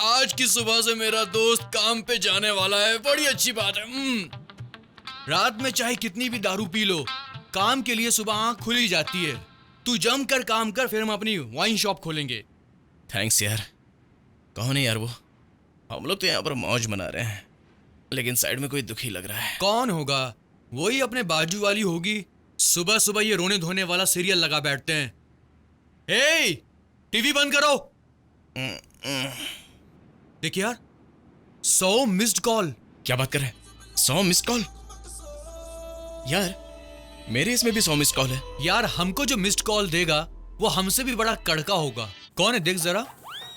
आज की सुबह से मेरा दोस्त काम पे जाने वाला है, बड़ी अच्छी बात है। रात में चाहे कितनी भी दारू पी लो, काम के लिए सुबह आंख खुली जाती है। तू जम कर काम कर, फिर हम अपनी वाइन शॉप खोलेंगे। थैंक्स यार। कौन है यार वो? हम लोग तो यहाँ पर मौज मना रहे हैं, लेकिन साइड में कोई दुखी लग रहा है। कौन होगा? वही अपने बाजू वाली होगी। सुबह सुबह ये रोने धोने वाला सीरियल लगा बैठते हैं। ए, टीवी बंद करो। देख यार, 100 मिस्ड कॉल। क्या बात कर रहे हैं? 100 मिस्ड कॉल? यार मेरे इसमें भी 100 मिस्ड कॉल है। यार हमको जो मिस्ड कॉल देगा वो हमसे भी बड़ा कड़का होगा। कौन है देख जरा।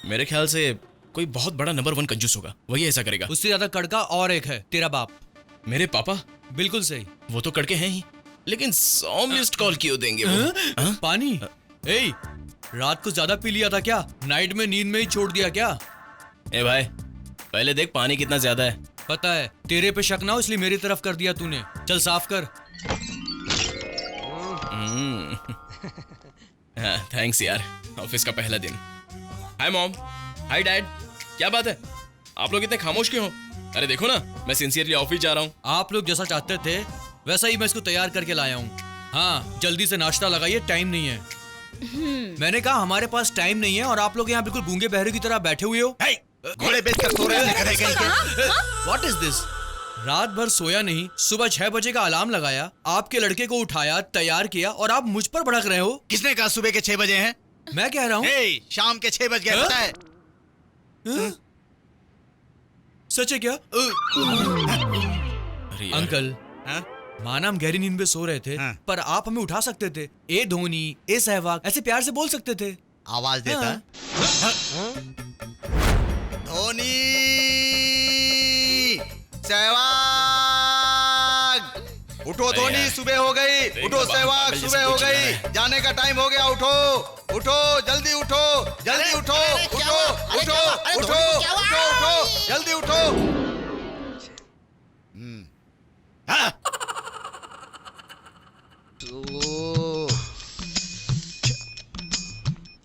मेरे ख्याल से कोई बहुत बड़ा नंबर 1 कंजूस होगा, वही ऐसा करेगा। उससे ज्यादा कड़का और एक है, तेरा बाप। मेरे पापा? बिल्कुल सही। वो तो कड़के हैं ही, लेकिन 100 मिस्ड कॉल क्यों देंगे वो? पानी? ए, रात को ज्यादा पी लिया था क्या? नाइट में नींद में ही छोड़ दिया क्या? ए भाई, पहले देख पानी कितना ज्यादा है। पता है, तेरे पे शक ना हो इसलिए मेरी तरफ कर दिया तूने। चल साफ कर। हाँ, थैंक्स यार। ऑफिस का पहला दिन। Hi mom, hi dad. क्या बात है, आप लोग इतने खामोश क्यों हो? अरे देखो ना, मैं सिंसियरली ऑफिस जा रहा हूँ। आप लोग जैसा चाहते थे वैसा ही मैं इसको तैयार करके लाया हूँ। हाँ, जल्दी से नाश्ता लगाइए, टाइम नहीं है। मैंने कहा हमारे पास टाइम नहीं है और आप लोग यहाँ बिल्कुल गूंगे बहरे की तरह बैठे हुए हो। घोड़े बेच कर सो रहे हैं। What is this? रात भर सोया नहीं, सुबह 6 बजे का अलार्म लगाया, आपके लड़के को उठाया, तैयार किया और आप मुझ पर भड़क रहे हो। किसने कहा सुबह के 6 बजे हैं? मैं कह रहा हूँ शाम के 6 बज गए, पता है? सच है क्या? अरे यार। अंकल, माना हम गहरी नींद में सो रहे थे, पर आप हमें उठा सकते थे। ए धोनी, ए सहवाग, ऐसे प्यार से बोल सकते थे। आवाज देता। धोनी, सहवाग, उठो धोनी, सुबह हो गई। उठो सहवाग, सुबह हो गई, जाने का टाइम हो गया। उठो उठो, जल्दी उठो, जल्दी उठो, उठो उठो उठो उठो उठो, जल्दी उठो।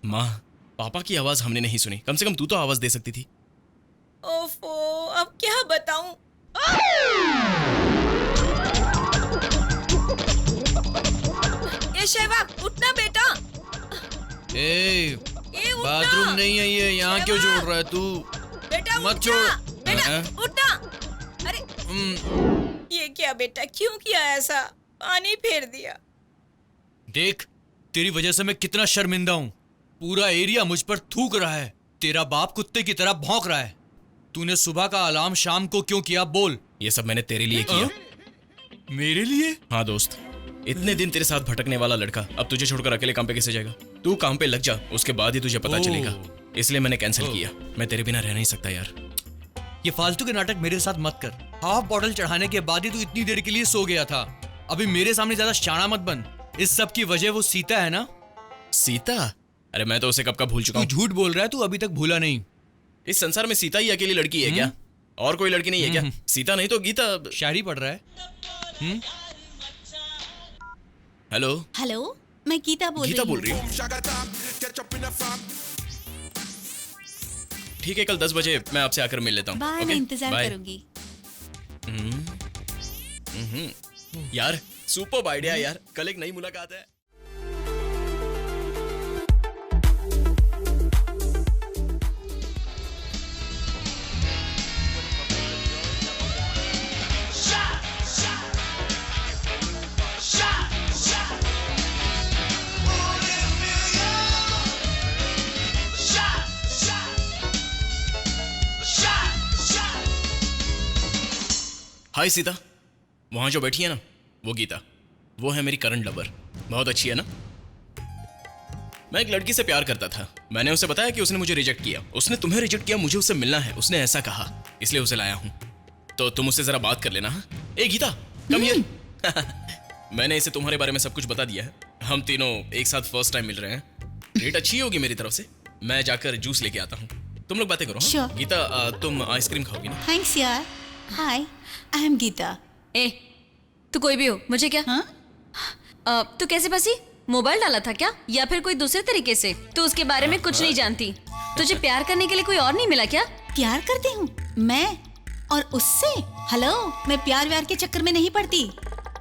माँ, पापा की आवाज हमने नहीं सुनी, कम से कम तू तो आवाज दे सकती थी। ओफो, अब क्या बताऊं? ये शहवाग, उठना बेटा। ए, ये उठना। बाथरूम नहीं है ये, यहाँ क्यों जोड़ रहा है तू? बेटा मत उठ जा। छोड़। बेटा उठना। अरे ये क्या बेटा, क्यों किया ऐसा? पानी फेर दिया। देख, तेरी वजह से मैं कितना शर्मिंदा हूँ। पूरा एरिया मुझ पर थूक रहा है। तेरा बाप कुत्ते की तरह भौंक रहा है। तूने सुबह का अलार्म शाम को क्यों किया, बोल? ये सब मैंने तेरे लिए किया। मेरे लिए? हाँ दोस्त, इतने दिन तेरे साथ भटकने वाला लड़का अब तुझे छोड़कर अकेले काम पे कैसे जाएगा? तू काम पे लग जा, उसके बाद ही तुझे पता चलेगा। इसलिए मैंने कैंसिल किया। मैं तेरे बिना रह नहीं सकता यार। ये फालतू के नाटक मेरे साथ मत कर। हाफ बॉटल चढ़ाने के बाद ही तू इतनी देर के लिए सो गया था। अभी मेरे सामने ज्यादा शाना मत बन। इस सब की वजह वो सीता है ना? सीता? अरे मैं तो उसे कब का भूल चुका तू हूँ। झूठ बोल रहा है, तू अभी तक भूला नहीं। इस संसार में सीता ही अकेली लड़की है क्या? और कोई लड़की नहीं है क्या? सीता नहीं तो गीता। शायरी पढ़ रहा है। हेलो हेलो, मैं गीता बोल रही हूँ। ठीक है, कल 10 बजे मैं आपसे आकर मिल लेता हूँ। बाय, मैं इंतजार करूंगी। यार सुपर्ब आइडिया यार, कल एक नई मुलाकात है। हाय सीता, वहां जो बैठी है ना, वो गीता। वो है मेरी करंट लवर। बहुत अच्छी है ना? मैं एक लड़की से प्यार करता था। मैंने उसे बताया कि उसने मुझे रिजेक्ट किया। उसने तुम्हें रिजेक्ट किया, मुझे उससे मिलना है, उसने ऐसा कहा, इसलिए उसे लाया हूं। तो तुम उससे जरा बात कर लेना। हाँ? ए गीता, कम हियर। मैंने इसे तुम्हारे बारे में सब कुछ बता दिया है। हम तीनों एक साथ फर्स्ट टाइम मिल रहे हैं। डेट अच्छी होगी मेरी तरफ से। मैं जाकर जूस लेके आता हूँ, तुम लोग बातें करो। हाँ? Sure. गीता, तुम आइसक्रीम खाओगी ना? थैंक्स यार। हाय, आई एम गीता। ए, तू कोई भी हो, मुझे क्या? हाँ? तू कैसे फंसी? मोबाइल डाला था क्या, या फिर कोई दूसरे तरीके से? तू उसके बारे में कुछ नहीं जानती। तुझे प्यार करने के लिए कोई और नहीं मिला क्या? प्यार करती हूँ मैं, और उससे? हेलो, मैं प्यार व्यार के चक्कर में नहीं पड़ती।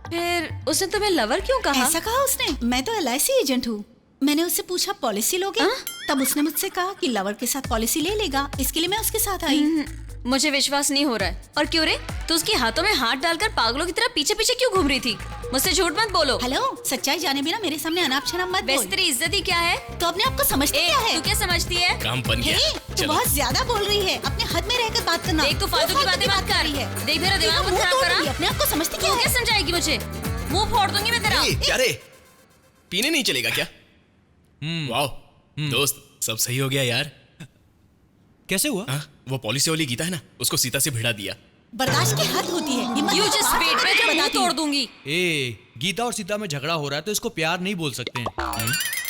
फिर उसने तुम्हें लवर क्यों कहा? ऐसा कहा उसने? मैं तो LIC एजेंट हूँ। मैंने उससे पूछा पॉलिसी लोगे? तब उसने मुझसे कहा कि लवर के साथ पॉलिसी ले लेगा। इसके लिए मैं उसके साथ आई। मुझे विश्वास नहीं हो रहा है। और क्यों रे? तू उसके हाथों में हाथ डालकर पागलों की तरह पीछे पीछे क्यों घूम रही थी? मुझसे झूठ मत बोलो। हेलो, सच्चाई जाने बिना मेरे सामने अनाप शनाप मत बोल। वैसे तेरी इज्जत ही क्या है? तो अपने आप को समझती क्या है? तू क्या समझती है? काम बन गया। हे, तू चलो। बहुत ज्यादा बोल रही है। अपने हद में रहकर बात करना। देख, तू फालतू की बातें मत कर। रही है। देख, मेरा दिमाग मत मुंह खराब तोड़ करा। रही है। अपने आप को समझती क्या तू है? क्या समझाएगी मुझे? मुंह फोड़ दूंगी मैं तेरा। क्या रे, पीने नहीं चलेगा क्या? वाओ दोस्त, सब सही हो गया यार। कैसे हुआ? हाँ, वो पॉलिसी वाली गीता है ना, उसको सीता से भिड़ा दिया। बर्दाश्त की हद होती है। ये मत You बता, just wait, मैं तेरा मुंह तोड़ दूंगी। ए, गीता और सीता में झगड़ा हो रहा है तो इसको प्यार नहीं बोल सकते हैं।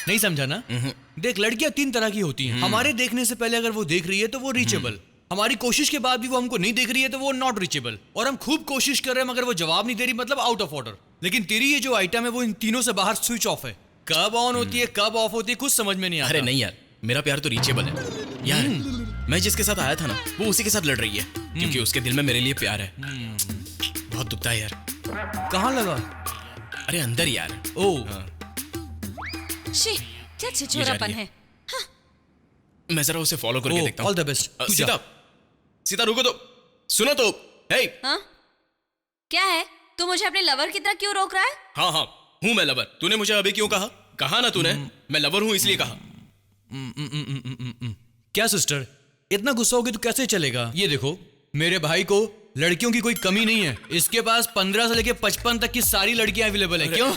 नहीं समझा ना? देख, लड़कियां 3 तरह की होती हैं। हमारे देखने से पहले अगर वो देख रही है तो वो रीचेबल। हमारी कोशिश के बाद भी वो हमको नहीं देख रही है तो वो नॉट रीचेबल। और हम खूब कोशिश कर रहे हैं मगर वो जवाब नहीं दे रही, मतलब आउट ऑफ ऑर्डर। लेकिन तेरी ये जो आइटम है वो इन तीनों से बाहर स्विच ऑफ है। कब ऑन होती है, कब ऑफ होती है, कुछ समझ में नहीं आता। अरे नहीं यार, मेरा प्यार तो रीचेबल है यार। मैं जिसके साथ आया था ना, वो उसी के साथ लड़ रही है क्योंकि उसके दिल में मेरे लिए प्यार है। बहुत दुखता है यार। कहाँ लगा? अरे अंदर यार। ओ शी, क्या छिछोरापन है। मैं जरा उसे फॉलो करके देखता हूँ। All the best. Sita, Sita रुको तो, सुनो तो। हे, हाँ? क्या है? तू मुझे अपने लवर की तरह क्यों रोक रहा है? हाँ हाँ हूँ मैं लवर। तूने मुझे अभी क्यों कहा? कहा ना तूने मैं लवर हूँ इसलिए कहा। क्या सिस्टर, इतना गुस्सा होगी तो कैसे चलेगा? ये देखो, मेरे भाई को लड़कियों की कोई कमी नहीं है। इसके पास 15 से लेके 55 तक की सारी लड़कियां अवेलेबल है। क्यों?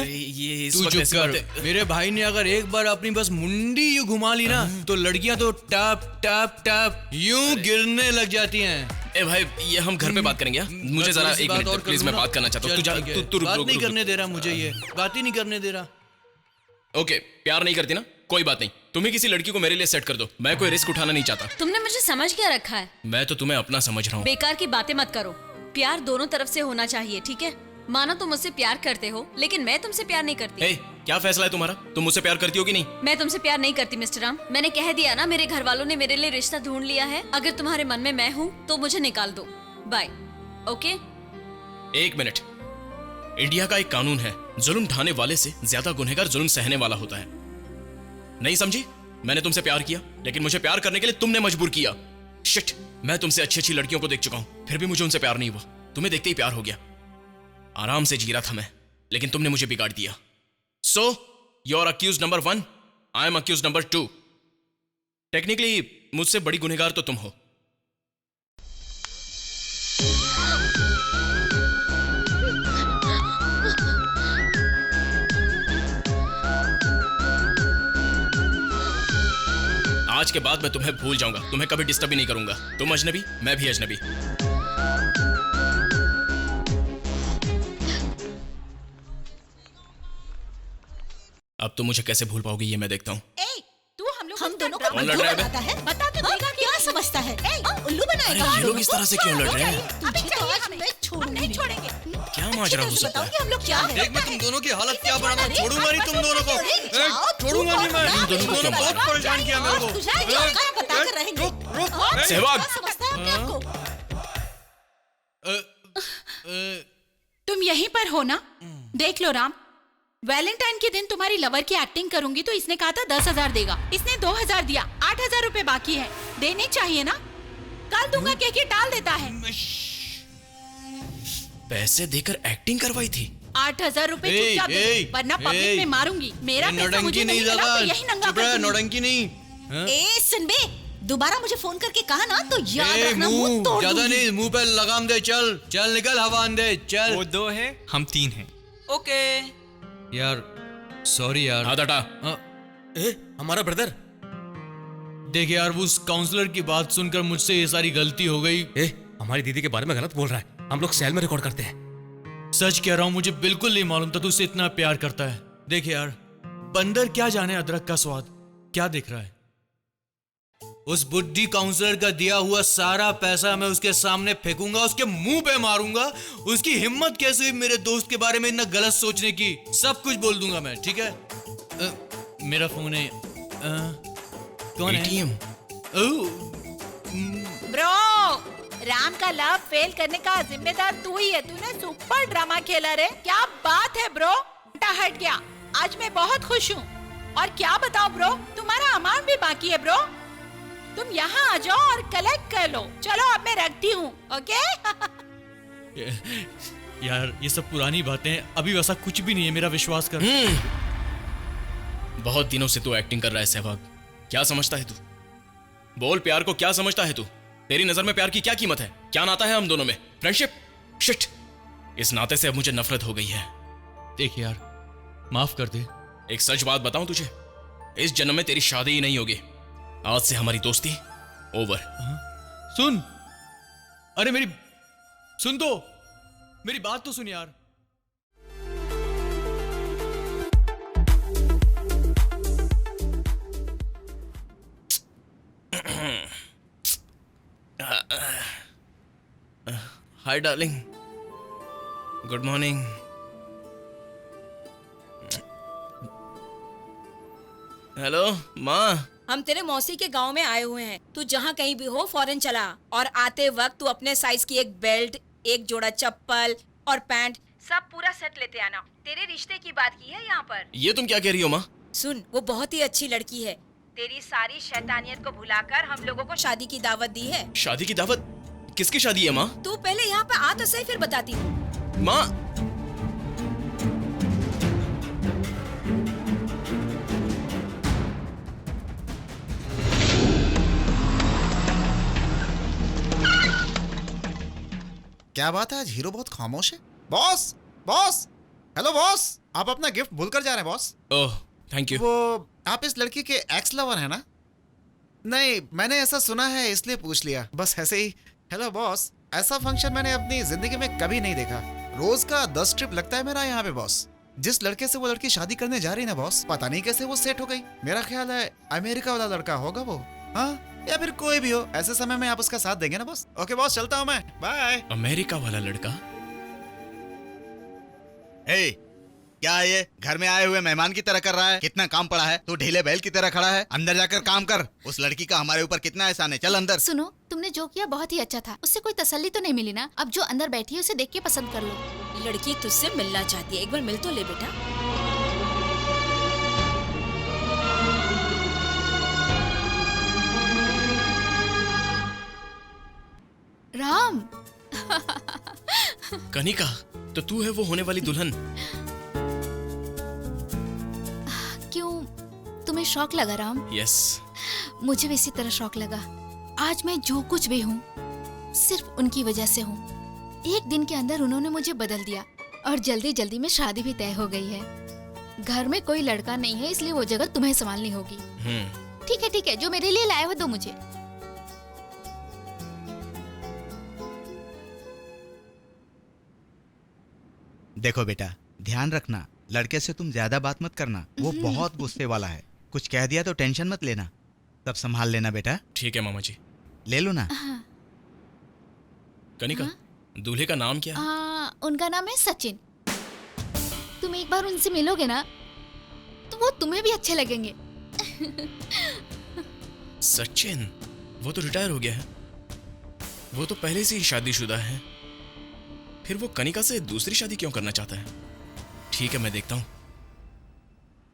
ये इस तू वक्त चुप ऐसी कर। बातें- मेरे भाई ने अगर एक बार अपनी बस मुंडी यूं घुमा ली ना, तो लड़कियां तो टप टप टप यूं गिरने लग जाती हैं। ए भाई, ये हम घर पे बात करेंगे। मुझे जरा एक मिनट प्लीज, मैं बात करना चाहता हूँ। तू रुक बात रुक नहीं रुक। करने दे रहा मुझे, ये बात ही नहीं करने दे रहा। ओके, प्यार नहीं करती ना, कोई बात नहीं। तुम्हें किसी लड़की को मेरे लिए सेट कर दो, मैं कोई रिस्क उठाना नहीं चाहता। तुमने मुझे समझ क्या रखा है? मैं तो तुम्हें अपना समझ रहा हूँ। बेकार की बातें मत करो। प्यार दोनों तरफ से होना चाहिए, ठीक है? मानो तुम मुझसे प्यार करते हो, लेकिन मैं तुमसे प्यार नहीं करती। ए, क्या फैसला है तुम्हारा? तुम मुझसे प्यार करती हो कि नहीं? मैं तुमसे प्यार नहीं करती मिस्टर राम। मैंने कह दिया ना, मेरे घर वालों ने मेरे लिए रिश्ता ढूंढ लिया है। अगर तुम्हारे मन में मैं हूँ तो मुझे निकाल दो। बाय। ओके? एक मिनट। इंडिया का एक कानून है, जुल्म ढाने वाले से ज्यादा गुनहगार जुल्म सहने वाला होता है। नहीं समझी? मैंने तुमसे प्यार किया, लेकिन मुझे प्यार करने के लिए तुमने मजबूर किया। शिट, मैं तुमसे अच्छी अच्छी लड़कियों को देख चुका हूं, फिर भी मुझे उनसे प्यार नहीं हुआ। तुम्हें देखते ही प्यार हो गया। आराम से जी रहा था मैं, लेकिन तुमने मुझे बिगाड़ दिया। So you are accused number 1, I am accused number 2। Technically मुझसे बड़ी गुनहगार तो तुम हो। आज के बाद मैं तुम्हें भूल जाऊंगा, तुम्हें कभी डिस्टर्ब भी नहीं करूंगा। तुम अजनबी, मैं भी अजनबी। अब तुम मुझे कैसे भूल पाओगी ये मैं देखता हूँ। हम दोनों को कौन लड़ रहा है बे? बनाता है? बता तो देगा क्या समझता है? उल्लू बनाएगा। अरे ये लोग इस तरह से क्यों लड़ रहे हैं? अभी तो आज हम नहीं छोड़ेंगे। क्या माजरा हो सकता है? हम लोग क्या है? देख, मैं तुम दोनों की हालत क्या बना दूं। छोड़ूंगा नहीं तुम दोनों को। छोड़ूंगा नहीं मैं। तुम दोनों बहुत परेशान किया मेरे को। बता कर रहेंगे। सहवाग, समझता है अपने आप को? तुम यहीं पर हो ना? देख लो राम, वैलेंटाइन के दिन तुम्हारी लवर की एक्टिंग करूंगी तो इसने कहा था 10,000 देगा, इसने 2,000 दिया, 8,000 रुपए बाकी है। देने चाहिए ना? कल दूंगा कह के टाल देता है। पैसे देकर एक्टिंग करवाई थी। 8,000 रुपए चुपचाप दे दे, वरना पब्लिक में मारूंगी। मेरा पैसा मुझे नहीं मिला तो यही नंगा कर दूंगी। नौटंकी नहीं। ए सुन बे, दोबारा मुझे फोन करके कहा ना तो याद रखना, मुंह मुंह तोड़ ज्यादा दूंगी। नहीं, मुंह पे लगाम दे। चल चल निकल, हवा दे चल। वो 2 है, हम 3 हैं। ओके। यार सॉरी यार। हाथ हटा। हमारा ब्रदर। देख यार, उस काउंसलर की बात सुनकर मुझसे ये सारी गलती हो गई। हमारी दीदी के बारे में गलत बोल रहा है। हम लोग सेल में रिकॉर्ड करते हैं। सच कह रहा हूँ, मुझे बिल्कुल नहीं मालूम था तू उससे इतना प्यार करता है। देख यार, बंदर क्या जाने अदरक का स्वाद। क्या देख रहा है? उस बुड्ढी काउंसलर का दिया हुआ सारा पैसा मैं उसके सामने फेंकूंगा, उसके मुंह पे मारूंगा। उसकी हिम्मत कैसे हुई मेरे दोस्त के बारे में इतना गलत सोचने की? सब कुछ बोल दूंगा मैं, ठीक है? मेरा फोन है। कौन है? ATM। ब्रो, राम का लव फेल करने का जिम्मेदार तू ही है। तूने सुपर ड्रामा खेला रे। क्या बात है ब्रो, हट गया। आज मैं बहुत खुश हूँ। और क्या बताओ ब्रो, तुम्हारा अमाउंट भी बाकी है ब्रो। तुम यहाँ आ जाओ और कलेक्ट कर लो। चलो अब मैं रखती हूँ, ओके? यार ये सब पुरानी बातें, अभी वैसा कुछ भी नहीं है, मेरा विश्वास कर। बहुत दिनों से तू एक्टिंग कर रहा है सहवाग। क्या समझता है तू? बोल, प्यार को क्या समझता है तू? तेरी नजर में प्यार की क्या कीमत है? क्या नाता है हम दोनों में? फ्रेंडशिप? शिट, इस नाते से अब मुझे नफरत हो गई है। देख यार, माफ कर दे। एक सच बात बताऊं तुझे, इस जन्म में तेरी शादी ही नहीं होगी। आज से हमारी दोस्ती ओवर। सुन, अरे मेरी सुन तो, मेरी बात तो सुन यार। Hi darling, good morning. Hello माँ। हम तेरे मौसी के गांव में आए हुए हैं। तू जहाँ कहीं भी हो फौरन चला, और आते वक्त तू अपने साइज की एक बेल्ट, एक जोड़ा चप्पल और पैंट सब पूरा सेट लेते आना। तेरे रिश्ते की बात की है यहाँ पर। ये तुम क्या कह रही हो माँ? सुन, वो बहुत ही अच्छी लड़की है। तेरी सारी शैतानियत को भुलाकर हम लोगों को शादी की दावत दी है। शादी की दावत? किसकी शादी है माँ? तू पहले यहाँ पे आ तो सही, फिर बताती हूँ। माँ, क्या बात है, आज हीरो बहुत खामोश है। बॉस, बॉस, हेलो बॉस, आप अपना गिफ्ट भूल कर जा रहे हैं बॉस। Oh thank you. वो आप इस लड़की के एक्स लवर है ना? नहीं, मैंने ऐसा सुना है इसलिए पूछ लिया, बस ऐसे ही। हेलो बॉस, ऐसा फंक्शन मैंने अपनी जिंदगी में कभी नहीं देखा। रोज का 10 ट्रिप लगता है मेरा यहाँ पे बॉस। जिस लड़के से वो लड़की शादी करने जा रही ना बॉस, पता नहीं कैसे वो सेट हो गई। मेरा ख्याल है अमेरिका वाला लड़का होगा वो, हाँ, या फिर कोई भी हो। ऐसे समय में आप उसका साथ देंगे ना बॉस? ओके बॉस, चलता हूँ मैं, बाय। अमेरिका वाला लड़का? हे, क्या ये घर में आए हुए मेहमान की तरह कर रहा है? कितना काम पड़ा है, तू ढीले बैल की तरह खड़ा है। अंदर जाकर काम कर। उस लड़की का हमारे ऊपर कितना एहसान है, चल अंदर। सुनो, तुमने जो किया बहुत ही अच्छा था। उससे कोई तसल्ली तो नहीं मिली ना? अब जो अंदर बैठी है उसे देख के पसंद कर लो। लड़की तुझसे मिलना चाहती है, एक बार मिल तो ले बेटा। राम, कनिका, तो तू है वो होने वाली दुल्हन? क्यों, तुम्हें शौक लगा राम? यस। मुझे भी इसी तरह शौक लगा। आज मैं जो कुछ भी हूँ सिर्फ उनकी वजह से हूँ। एक दिन के अंदर उन्होंने मुझे बदल दिया और जल्दी जल्दी में शादी भी तय हो गई है। घर में कोई लड़का नहीं है, इसलिए वो जगह तुम्हें संभालनी होगी। ठीक है, जो मेरे लिए लाए हो दो मुझे। देखो बेटा, ध्यान रखना, लड़के से तुम ज्यादा बात मत करना। वो बहुत गुस्से वाला है। कुछ कह दिया तो टेंशन मत लेना, सब संभाल लेना बेटा। ठीक है मामा जी। ले लो ना। कनिका, दूल्हे का नाम क्या है? उनका नाम है सचिन। तुम एक बार उनसे मिलोगे ना तो वो तुम्हें भी अच्छे लगेंगे। सचिन? वो तो रिटायर हो गया है। वो तो पहले से ही शादीशुदा है। फिर वो कनिका से दूसरी शादी क्यों करना चाहता है? ठीक है, मैं देखता हूँ।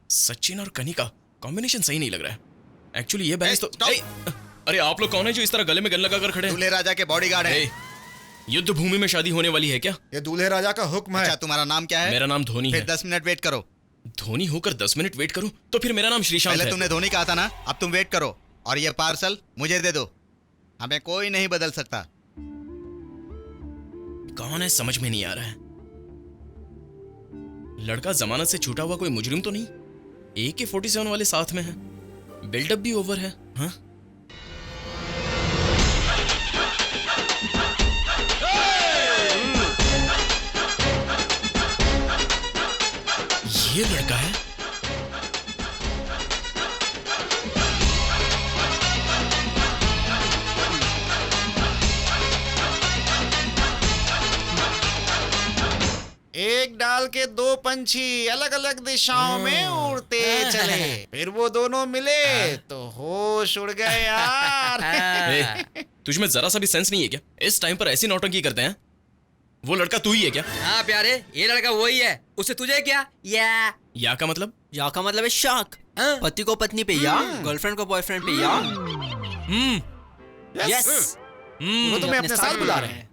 सचिन और कनिका कॉम्बिनेशन सही नहीं लग रहा है। एक्चुअली ये बैलेंस तो अरे आप लोग कौन है जो इस तरह गले में गन लगाकर खड़े हैं? दूल्हे राजा के बॉडीगार्ड हैं। युद्ध भूमि में शादी होने वाली है क्या? ये दूल्हे राजा का हुक्म है। अच्छा, तुम्हारा नाम क्या है? मेरा नाम धोनी है। फिर 10 मिनट वेट करो। धोनी होकर 10 मिनट वेट करूं? तो फिर मेरा नाम श्रीशांत है। पहले तुमने धोनी कहा था ना, अब तुम वेट करो। और ये पार्सल मुझे दे दो, हमें कोई नहीं बदल सकता। कौन है समझ में नहीं आ रहा है। लड़का जमानत से छूटा हुआ कोई मुजरिम तो नहीं? AK-47 वाले साथ में है। बिल्डअप भी ओवर है। हाँ, ये लड़का है। एक डाल के दो पंछी अलग अलग दिशाओं में उड़ते चले, फिर वो दोनों मिले तो होश उड़ गए यार। तुझमें जरा सा भी सेंस नहीं है क्या? इस टाइम पर ऐसी नौटंकी करते हैं। वो लड़का तू ही है क्या? हाँ प्यारे, ये लड़का वही है। उससे तुझे क्या? या का मतलब? या का मतलब है शक। पति को पत्नी पे या, गर्लफ्रेंड को बॉयफ्रेंड पे या। यस, वो तुम्हें अपने साथ बुला रहे हैं।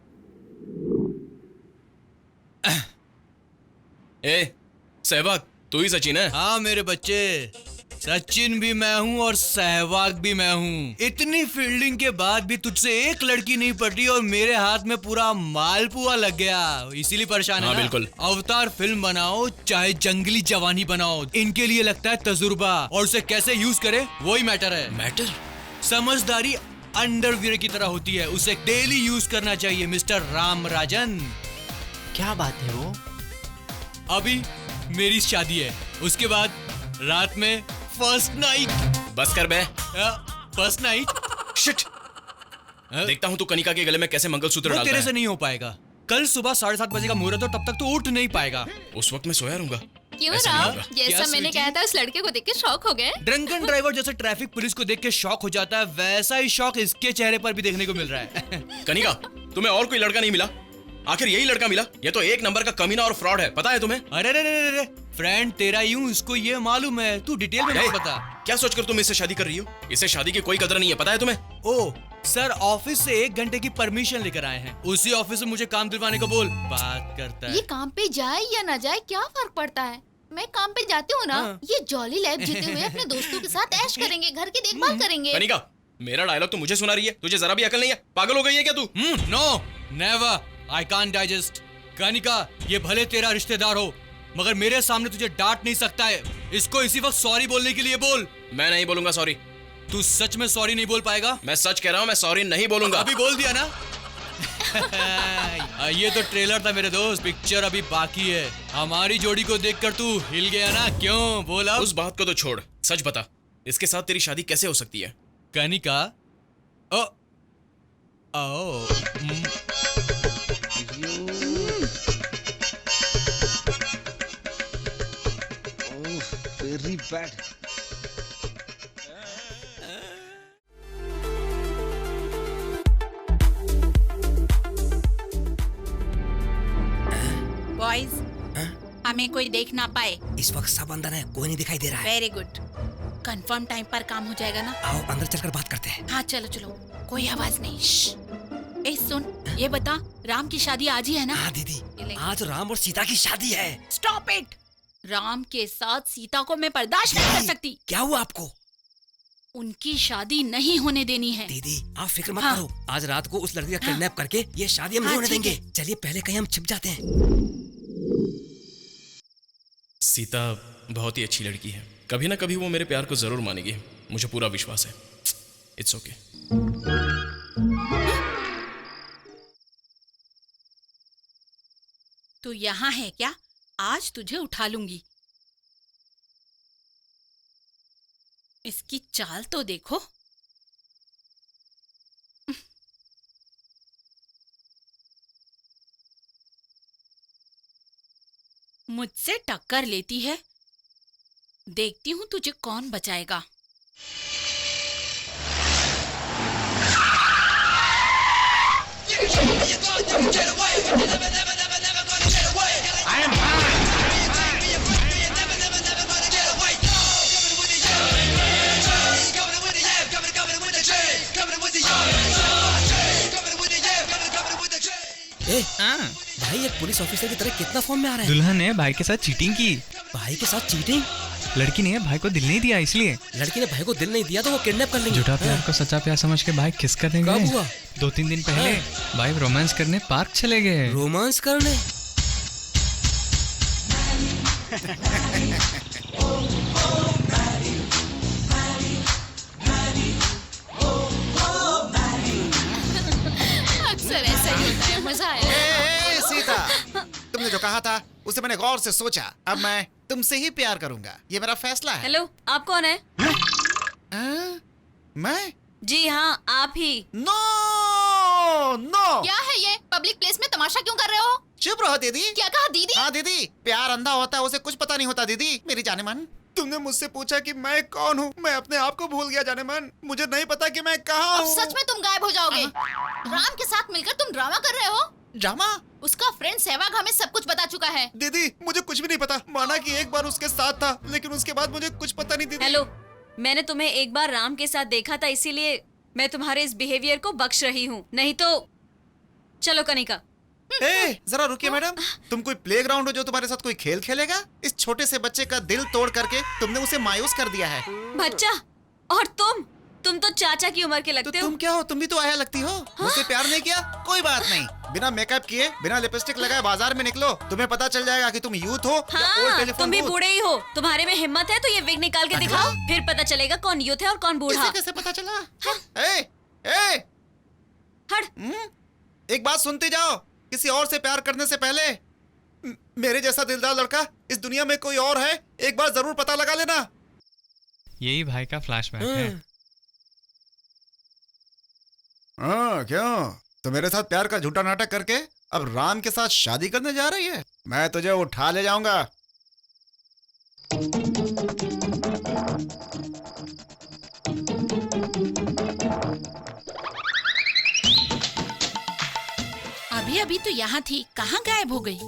सहवाग, तू ही सचिन है? हाँ मेरे बच्चे, सचिन भी मैं हूँ और सहवाग भी मैं हूँ। इतनी फील्डिंग के बाद भी तुझसे एक लड़की नहीं पटी और मेरे हाथ में पूरा मालपुआ लग गया, इसीलिए परेशान है ना? बिल्कुल। अवतार फिल्म बनाओ चाहे जंगली जवानी बनाओ, इनके लिए लगता है तजुर्बा, और उसे कैसे यूज करे वही मैटर है। मैटर? समझदारी अंडरवियर की तरह होती है, उसे डेली यूज करना चाहिए मिस्टर राम राजन। क्या बात है वो? अभी मेरी शादी है, उसके बाद रात में फर्स्ट नाइट। बस कर बे। First night? शिट। देखता हूँ तू कनिका के गले में कैसे मंगलसूत्र डालता है। तेरे से नहीं हो पाएगा। कल सुबह 7:30 बजे का मुहूर्त है, तब तक तो उठ नहीं पाएगा। उस वक्त मैं सोया रहूंगा। क्यों ऐसा नहीं राम, होगा। क्या जैसा मैंने स्वीटी? कहा था उस लड़के को देख के शॉक हो गए। ड्रंकन ड्राइवर जैसे ट्रैफिक पुलिस को देख के शॉक हो जाता है, वैसा ही शॉक इसके चेहरे पर भी देखने को मिल रहा है। कनिका, तुम्हें और कोई लड़का नहीं मिला? आखिर यही लड़का मिला? ये तो एक नंबर का कमीना और फ्रॉड है, पता है तुम्हें? अरे रे रे रे, फ्रेंड तेरा यूं इसको ये मालूम है, तू डिटेल में मत बता। क्या सोचकर तुम इससे शादी कर रही हो? इससे शादी की कोई कदर नहीं है, पता है तुम्हें? ओ सर, ऑफिस से 1 घंटे की परमिशन लेकर आए हैं। उसी ऑफिस में मुझे काम दिलवाने को बोल। बात करता ये है। काम पे जाए या ना जाए क्या फर्क पड़ता है? मैं काम पे जाती हूँ ना, हाँ। ये जॉली लाइफ जीते हुए अपने दोस्तों के साथ ऐश करेंगे, घर की देखभाल करेंगे। कनिका, मेरा डायलॉग तो मुझे सुना रही है, तुझे जरा भी अकल नहीं है? पागल हो गई है क्या तू? No never, I can't digest. Kanika, ये भले तेरा रिश्तेदार हो, मगर मेरे सामने तुझे डांट नहीं सकता है। इसको इसी वक्त सॉरी बोलने के लिए बोल। मैं नहीं बोलूंगा सॉरी। तू सच में सॉरी नहीं बोल पाएगा? मैं सच कह रहा हूँ, मैं सॉरी नहीं बोलूंगा। अभी बोल दिया ना। ये तो ट्रेलर था मेरे दोस्त, पिक्चर अभी बाकी है। हमारी जोड़ी को देखकर तू हिल गया ना? क्यों बोला? उस बात को तो छोड़, सच बता, इसके साथ तेरी शादी कैसे हो सकती है? कनिका, ओ ओ वेरी बैड। बॉयज, हमें कोई देख ना पाए। इस वक्त सब अंदर है, कोई नहीं दिखाई दे रहा है। Very good. कंफर्म टाइम पर काम हो जाएगा ना? आओ अंदर चलकर बात करते हैं। हाँ चलो चलो, कोई आवाज नहीं। ए सुन, ये बता, राम की शादी आज ही है ना? हाँ दीदी, आज राम और सीता की शादी है। Stop it. राम के साथ सीता को मैं बर्दाश्त नहीं कर सकती। क्या हुआ आपको? उनकी शादी नहीं होने देनी है। दीदी आप फिक्र मत हाँ। करो, आज रात को उस लड़की का किडनैप करके ये शादी हम नहीं होने ठीक देंगे। है। चलिए पहले कहीं हम छिप जाते हैं। सीता बहुत ही अच्छी लड़की है, कभी ना कभी वो मेरे प्यार को जरूर मानेगी, मुझे पूरा विश्वास है। It's okay. तू यहाँ है क्या? आज तुझे उठा लूंगी। इसकी चाल तो देखो। मुझसे टक्कर लेती है, देखती हूँ तुझे कौन बचाएगा। ए, भाई एक पुलिस ऑफिसर की तरह कितना फॉर्म में आ रहा है। दुल्हन ने भाई के साथ चीटिंग की। भाई के साथ चीटिंग? लड़की ने भाई को दिल नहीं दिया इसलिए। लड़की ने भाई को दिल नहीं दिया तो वो किडनैप कर लेंगे। झूठा प्यार को सच्चा प्यार समझ के भाई किस करने कब गए। हुआ? 2-3 दिन पहले भाई रोमांस करने पार्क चले गए। रोमांस करने? अक्सर ऐसा ही होता है, मजा आया। ए, सीता, तुमने जो कहा था उसे मैंने गौर से सोचा। अब मैं तुमसे ही प्यार करूंगा, ये मेरा फैसला है। हेलो, आप कौन है? मैं? जी हाँ, आप ही। No no. क्या है ये? पब्लिक प्लेस में तमाशा क्यों कर रहे हो? चुप रहो दीदी। क्या कहा दीदी? हाँ दीदी, प्यार अंधा होता है, उसे कुछ पता नहीं होता दीदी। मेरी जाने मन, तुमने मुझसे पूछा कि मैं कौन हूँ, मैं अपने आप को भूल गया जाने मन। मुझे नहीं पता कि मैं कहाँ अब हूँ। सच में तुम गायब हो जाओगे। राम के साथ मिलकर तुम ड्रामा कर रहे हो। ड्रामा? उसका फ्रेंड सहवाग हमें सब कुछ बता चुका है। दीदी मुझे कुछ भी नहीं पता। माना कि एक बार उसके साथ था, लेकिन उसके बाद मुझे कुछ पता नहीं दीदी। हेलो, मैंने तुम्हें एक बार राम के साथ देखा था, इसीलिए मैं तुम्हारे इस बिहेवियर को बख्श रही हूँ। नहीं तो चलो कनिका। ए, जरा रुकिए मैडम, तुम कोई प्लेग्राउंड हो जो तुम्हारे साथ कोई खेल खेलेगा? इस छोटे से बच्चे का दिल तोड़ करके तुमने उसे मायूस कर दिया है। बच्चा, और तुम तो चाचा की उम्र के लगते हो। तुम क्या हो? तुम भी तो आया लगती हो। मुझसे प्यार नहीं किया? कोई बात नहीं, बिना मेकअप किए, बिना लिपस्टिक लगाए बाजार में निकलो, तुम्हें पता चल जाएगा कि तुम यूथ हो या ओल्ड हाँ, टेलीफोन तुम भी बूथ। बूढ़े ही हो। तुम्हारे में हिम्मत है तो ये विग निकाल के दिखाओ, फिर पता चलेगा कौन यूथ है और कौन बूढ़ा। इसे कैसे पता चला? ए, ए, हट। एक बात सुनते जाओ, किसी और से प्यार करने से पहले मेरे जैसा दिलदार लड़का इस दुनिया में कोई और है, एक बार जरूर पता लगा लेना। यही भाई का फ्लैशबैक है। हाँ, क्यों? तो मेरे साथ प्यार का झूठा नाटक करके अब राम के साथ शादी करने जा रही है? मैं तुझे उठा ले जाऊंगा। अभी अभी तो यहाँ थी, कहाँ गायब हो गई?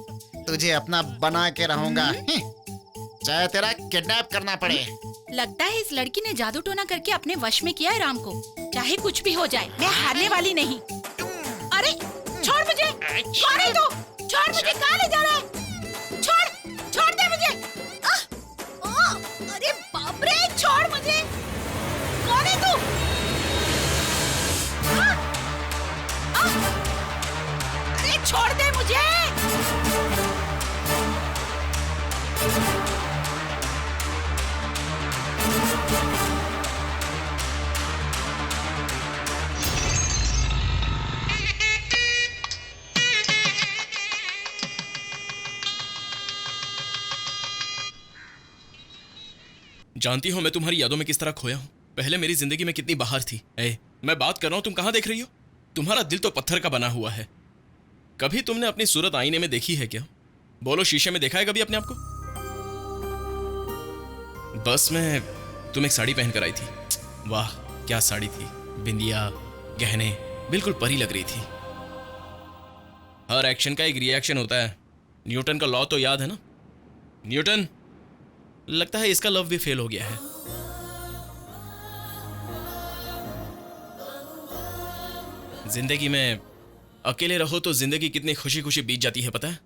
तुझे अपना बना के रहूंगा, चाहे तेरा किडनैप करना पड़े। लगता है इस लड़की ने जादू टोना करके अपने वश में किया है राम को। चाहे कुछ भी हो जाए, मैं हारने वाली नहीं। अरे छोड़ मुझे, कौन है तू? छोड़ मुझे, कहाँ ले जा रहा है? छोड़ दे मुझे। अरे बाप रे, छोड़ मुझे, कौन है तू? अरे छोड़ दे मुझे। जानती हो मैं तुम्हारी यादों में किस तरह खोया हूँ। पहले मेरी जिंदगी में कितनी बहार थी। मैं बात कर रहा हूँ, तुम कहाँ देख रही हो? तुम्हारा दिल तो पत्थर का बना हुआ है। कभी तुमने अपनी सूरत आईने में देखी है क्या? बोलो, शीशे में देखा है कभी अपने आप को? बस में तुम एक साड़ी पहन कर आई थी। वाह क्या साड़ी थी, बिंदिया, गहने, बिल्कुल परी लग रही थी। हर एक्शन का एक रिएक्शन होता है। न्यूटन का लॉ तो याद है ना? न्यूटन, लगता है इसका लव भी फेल हो गया है। जिंदगी में अकेले रहो तो जिंदगी कितनी खुशी खुशी बीत जाती है, पता है?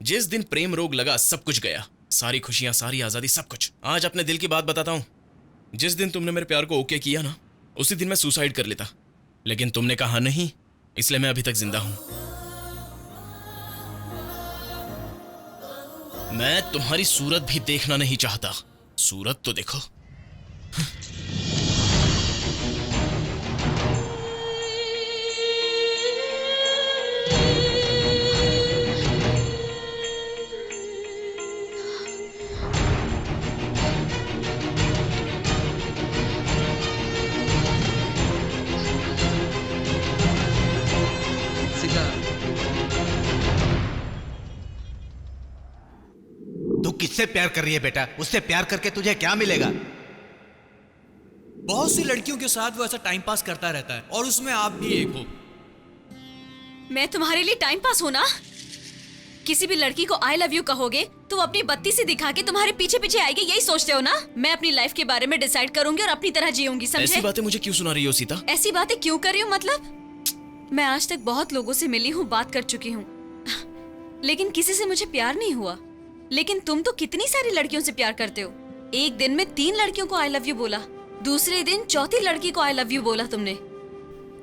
जिस दिन प्रेम रोग लगा सब कुछ गया, सारी खुशियां, सारी आजादी, सब कुछ। आज अपने दिल की बात बताता हूं। जिस दिन तुमने मेरे प्यार को ओके किया ना, उसी दिन मैं सुसाइड कर लेता, लेकिन तुमने कहा नहीं, इसलिए मैं अभी तक जिंदा हूं। मैं तुम्हारी सूरत भी देखना नहीं चाहता। सूरत तो देखो। तू किससे प्यार कर रही है बेटा? उससे प्यार करके तुझे क्या मिलेगा? बहुत सी लड़कियों के साथ वो ऐसा टाइम पास करता रहता है, और उसमें आप भी एक हो। मैं तुम्हारे लिए टाइम पास हूं ना? किसी भी लड़की को आई लव यू कहोगे तो वो अपनी बत्ती से दिखा के तुम्हारे पीछे पीछे आएगी, यही सोचते हो ना? मैं अपनी लाइफ के बारे में डिसाइड करूंगी और अपनी तरह जीऊंगी, समझे? ऐसी बातें मुझे क्यों सुना रही हो सीता? ऐसी बातें क्यों कर रही हूँ मतलब? मैं आज तक बहुत लोगों से मिली हूँ, बात कर चुकी हूँ, लेकिन किसी से मुझे प्यार नहीं हुआ। लेकिन तुम तो कितनी सारी लड़कियों से प्यार करते हो। एक दिन में 3 लड़कियों को आई लव यू बोला, दूसरे दिन 4थी लड़की को आई लव यू बोला तुमने।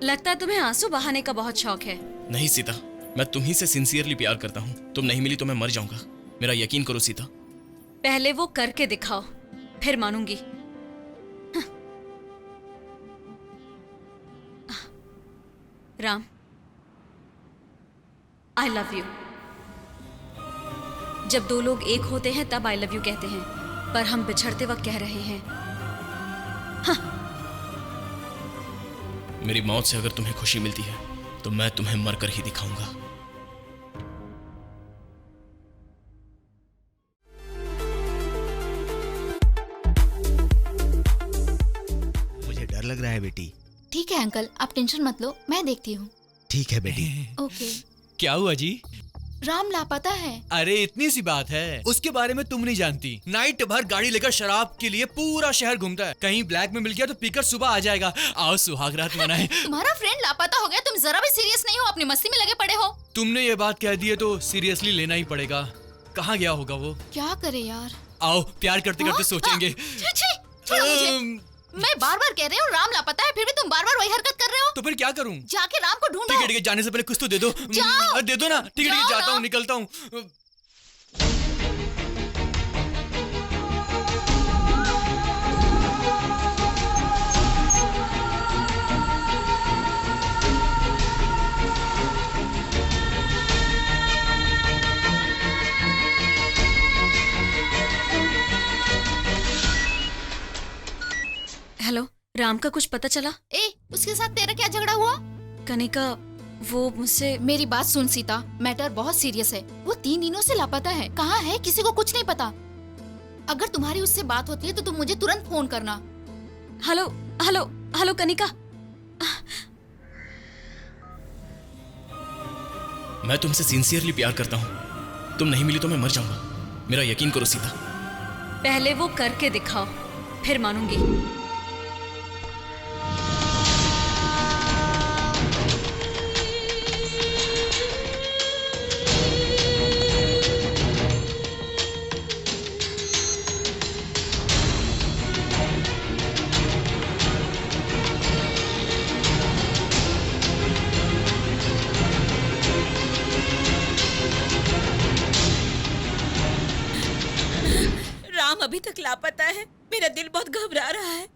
लगता है तुम्हें आंसू बहाने का बहुत शौक है। नहीं सीता, मैं तुम्ही से सिंसियरली प्यार करता हूँ। तुम नहीं मिली तो मैं मर जाऊंगा, मेरा यकीन करो सीता। पहले वो करके दिखाओ, फिर मानूंगी। Ram, I love you. जब 2 लोग एक होते हैं तब आई लव यू कहते हैं, पर हम बिछड़ते वक्त कह रहे हैं। हाँ। मेरी मौत से अगर तुम्हें खुशी मिलती है तो मैं तुम्हें मरकर ही दिखाऊंगा। मुझे डर लग रहा है बेटी। ठीक है अंकल, आप टेंशन मत लो, मैं देखती हूँ। ठीक है बेटी। ओके। क्या हुआ जी? राम लापता है। अरे इतनी सी बात है, उसके बारे में तुम नहीं जानती। नाइट भर गाड़ी लेकर शराब के लिए पूरा शहर घूमता है। कहीं ब्लैक में मिल गया तो पीकर सुबह आ जाएगा। आओ सुहाग रात मनाएं। तुम्हारा फ्रेंड लापता हो गया, तुम जरा भी सीरियस नहीं हो, अपनी मस्ती में लगे पड़े हो। तुमने ये बात कह दी है तो सीरियसली लेना ही पड़ेगा। कहाँ गया होगा वो? क्या करे यार। आओ प्यार करते करते सोचेंगे। छोड़ो मुझे। मैं बार बार कह रही हूँ राम लापता है, फिर भी तुम बार बार वही हरकत कर रहे हो। तो फिर क्या करूँ? जाके राम को ढूंढो। ठीक है, जाने से पहले कुछ तो दे दो। जाओ। दे दो ना। ठीक है, जाता हूँ, निकलता हूँ। हेलो, राम का कुछ पता चला? उसके साथ तेरा क्या झगड़ा हुआ? कनिका, वो मुझसे। मेरी बात सुन सीता, मैटर बहुत सीरियस है। वो 3 दिनों से लापता है। कहाँ है किसी को कुछ नहीं पता। अगर तुम्हारी उससे बात होती है तो तुम मुझे तुरंत फोन करना। Hello hello hello Kanika. मैं तुमसे सिंसियरली प्यार करता हूँ। तुम नहीं मिली तो मैं मर जाऊंगा। मेरा यकीन करो सीता। पहले वो करके दिखाओ, फिर मानूंगी। राम अभी तक लापता है। मेरा दिल बहुत घबरा रहा है।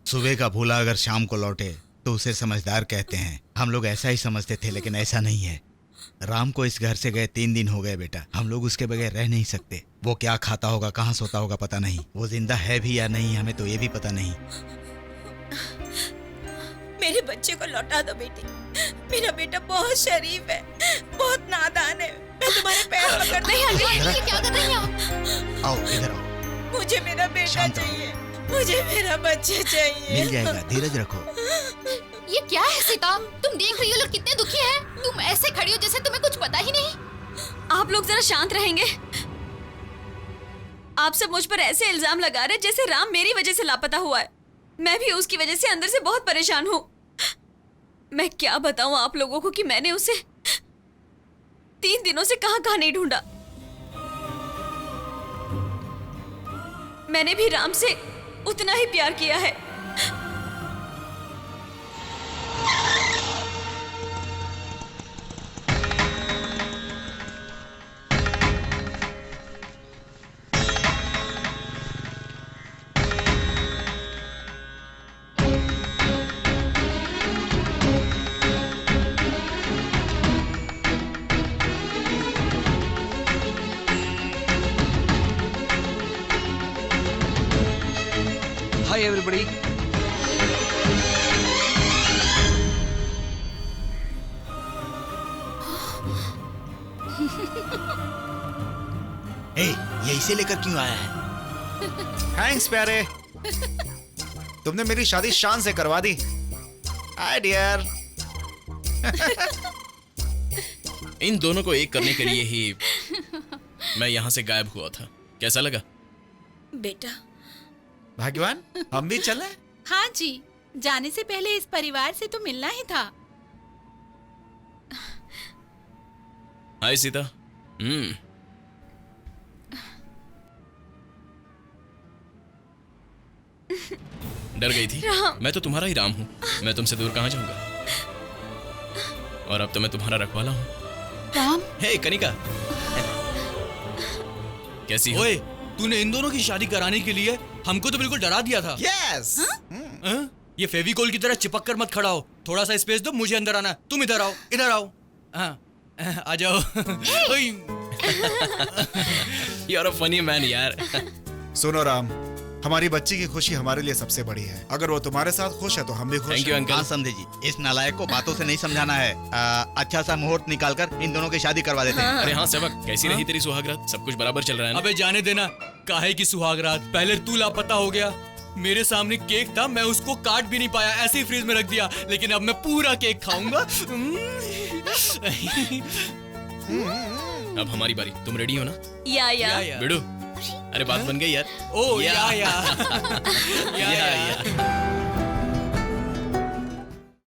सुबह का भूला अगर शाम को लौटे तो उसे समझदार कहते हैं। हम लोग ऐसा ही समझते थे, लेकिन ऐसा नहीं है। राम को इस घर से गए 3 दिन हो गए बेटा। हम लोग उसके बगैर रह नहीं सकते। वो क्या खाता होगा, कहाँ सोता होगा पता नहीं। वो जिंदा है भी या नहीं हमें तो ये भी पता नहीं। मेरे बच्चे को लौटा दो बेटी। मेरा बेटा बहुत शरीफ है, बहुत नादान है। मैं तुम्हारे पैर पकड़ती हूँ। ये क्या कर रही हैं आप? आओ इधर आओ। मुझे मेरा बेटा चाहिए। मुझे मेरा बच्चा चाहिए। मिल जाएगा, धीरज रखो। ये क्या है सीता? तुम देख रही हो लोग कितने दुखी हैं। तुम ऐसे खड़ी हो जैसे तुम्हें कुछ पता ही नहीं। आप लोग जरा शांत रहेंगे। आप सब मुझ पर ऐसे इल्जाम लगा रहे जैसे राम मेरी वजह से लापता हुआ है। मैं भी उसकी वजह से अंदर से बहुत परेशान हूँ। मैं क्या बताऊं आप लोगों को कि मैंने उसे 3 दिनों से कहां नहीं ढूंढा। मैंने भी राम से उतना ही प्यार किया है। Hi everybody. ये इसे लेकर क्यों आया है? थैंक्स प्यारे। तुमने मेरी शादी शान से करवा दी। Hi dear. इन दोनों को एक करने के लिए ही मैं यहाँ से गायब हुआ था। कैसा लगा? बेटा भाग्यवान, हम भी चलें? हाँ जी, जाने से पहले इस परिवार से तो मिलना ही था। हाय सीता। डर गई थी? मैं तो तुम्हारा ही राम हूँ। मैं तुमसे दूर कहाँ जाऊंगा। और अब तो मैं तुम्हारा रखवाला हूँ। राम। हे कनिका, कैसी हो? ओए, तूने इन दोनों की शादी कराने के लिए हमको तो बिल्कुल डरा दिया था। यस। ये फेविकोल की तरह चिपक कर मत खड़ा हो। थोड़ा सा स्पेस दो, मुझे अंदर आना। तुम इधर आओ, इधर आओ। हाँ, आ जाओ। You are a funny man यार। सुनो राम, हमारी बच्ची की खुशी हमारे लिए सबसे बड़ी है। अगर वो तुम्हारे साथ खुश है तो हम भी खुश हैं। Thank you uncle. हाँ समझे जी, इस नालायक को बातों से नहीं समझाना है। अच्छा सा मुहूर्त निकालकर इन दोनों की शादी करवा देते हैं। अरे हाँ सेवक, कैसी रही तेरी सुहागरात? सब कुछ बराबर चल रहा है ना? अबे जाने देना। काहे की सुहागरात? पहले तू लापता हो गया। मेरे सामने केक था, मैं उसको काट भी नहीं पाया, ऐसे ही फ्रीज में रख दिया। लेकिन अब मैं पूरा केक खाऊंगा। अब हमारी बारी। तुम रेडी हो ना? या। बिडू, अरे बात बन गई यार। ओ या। या।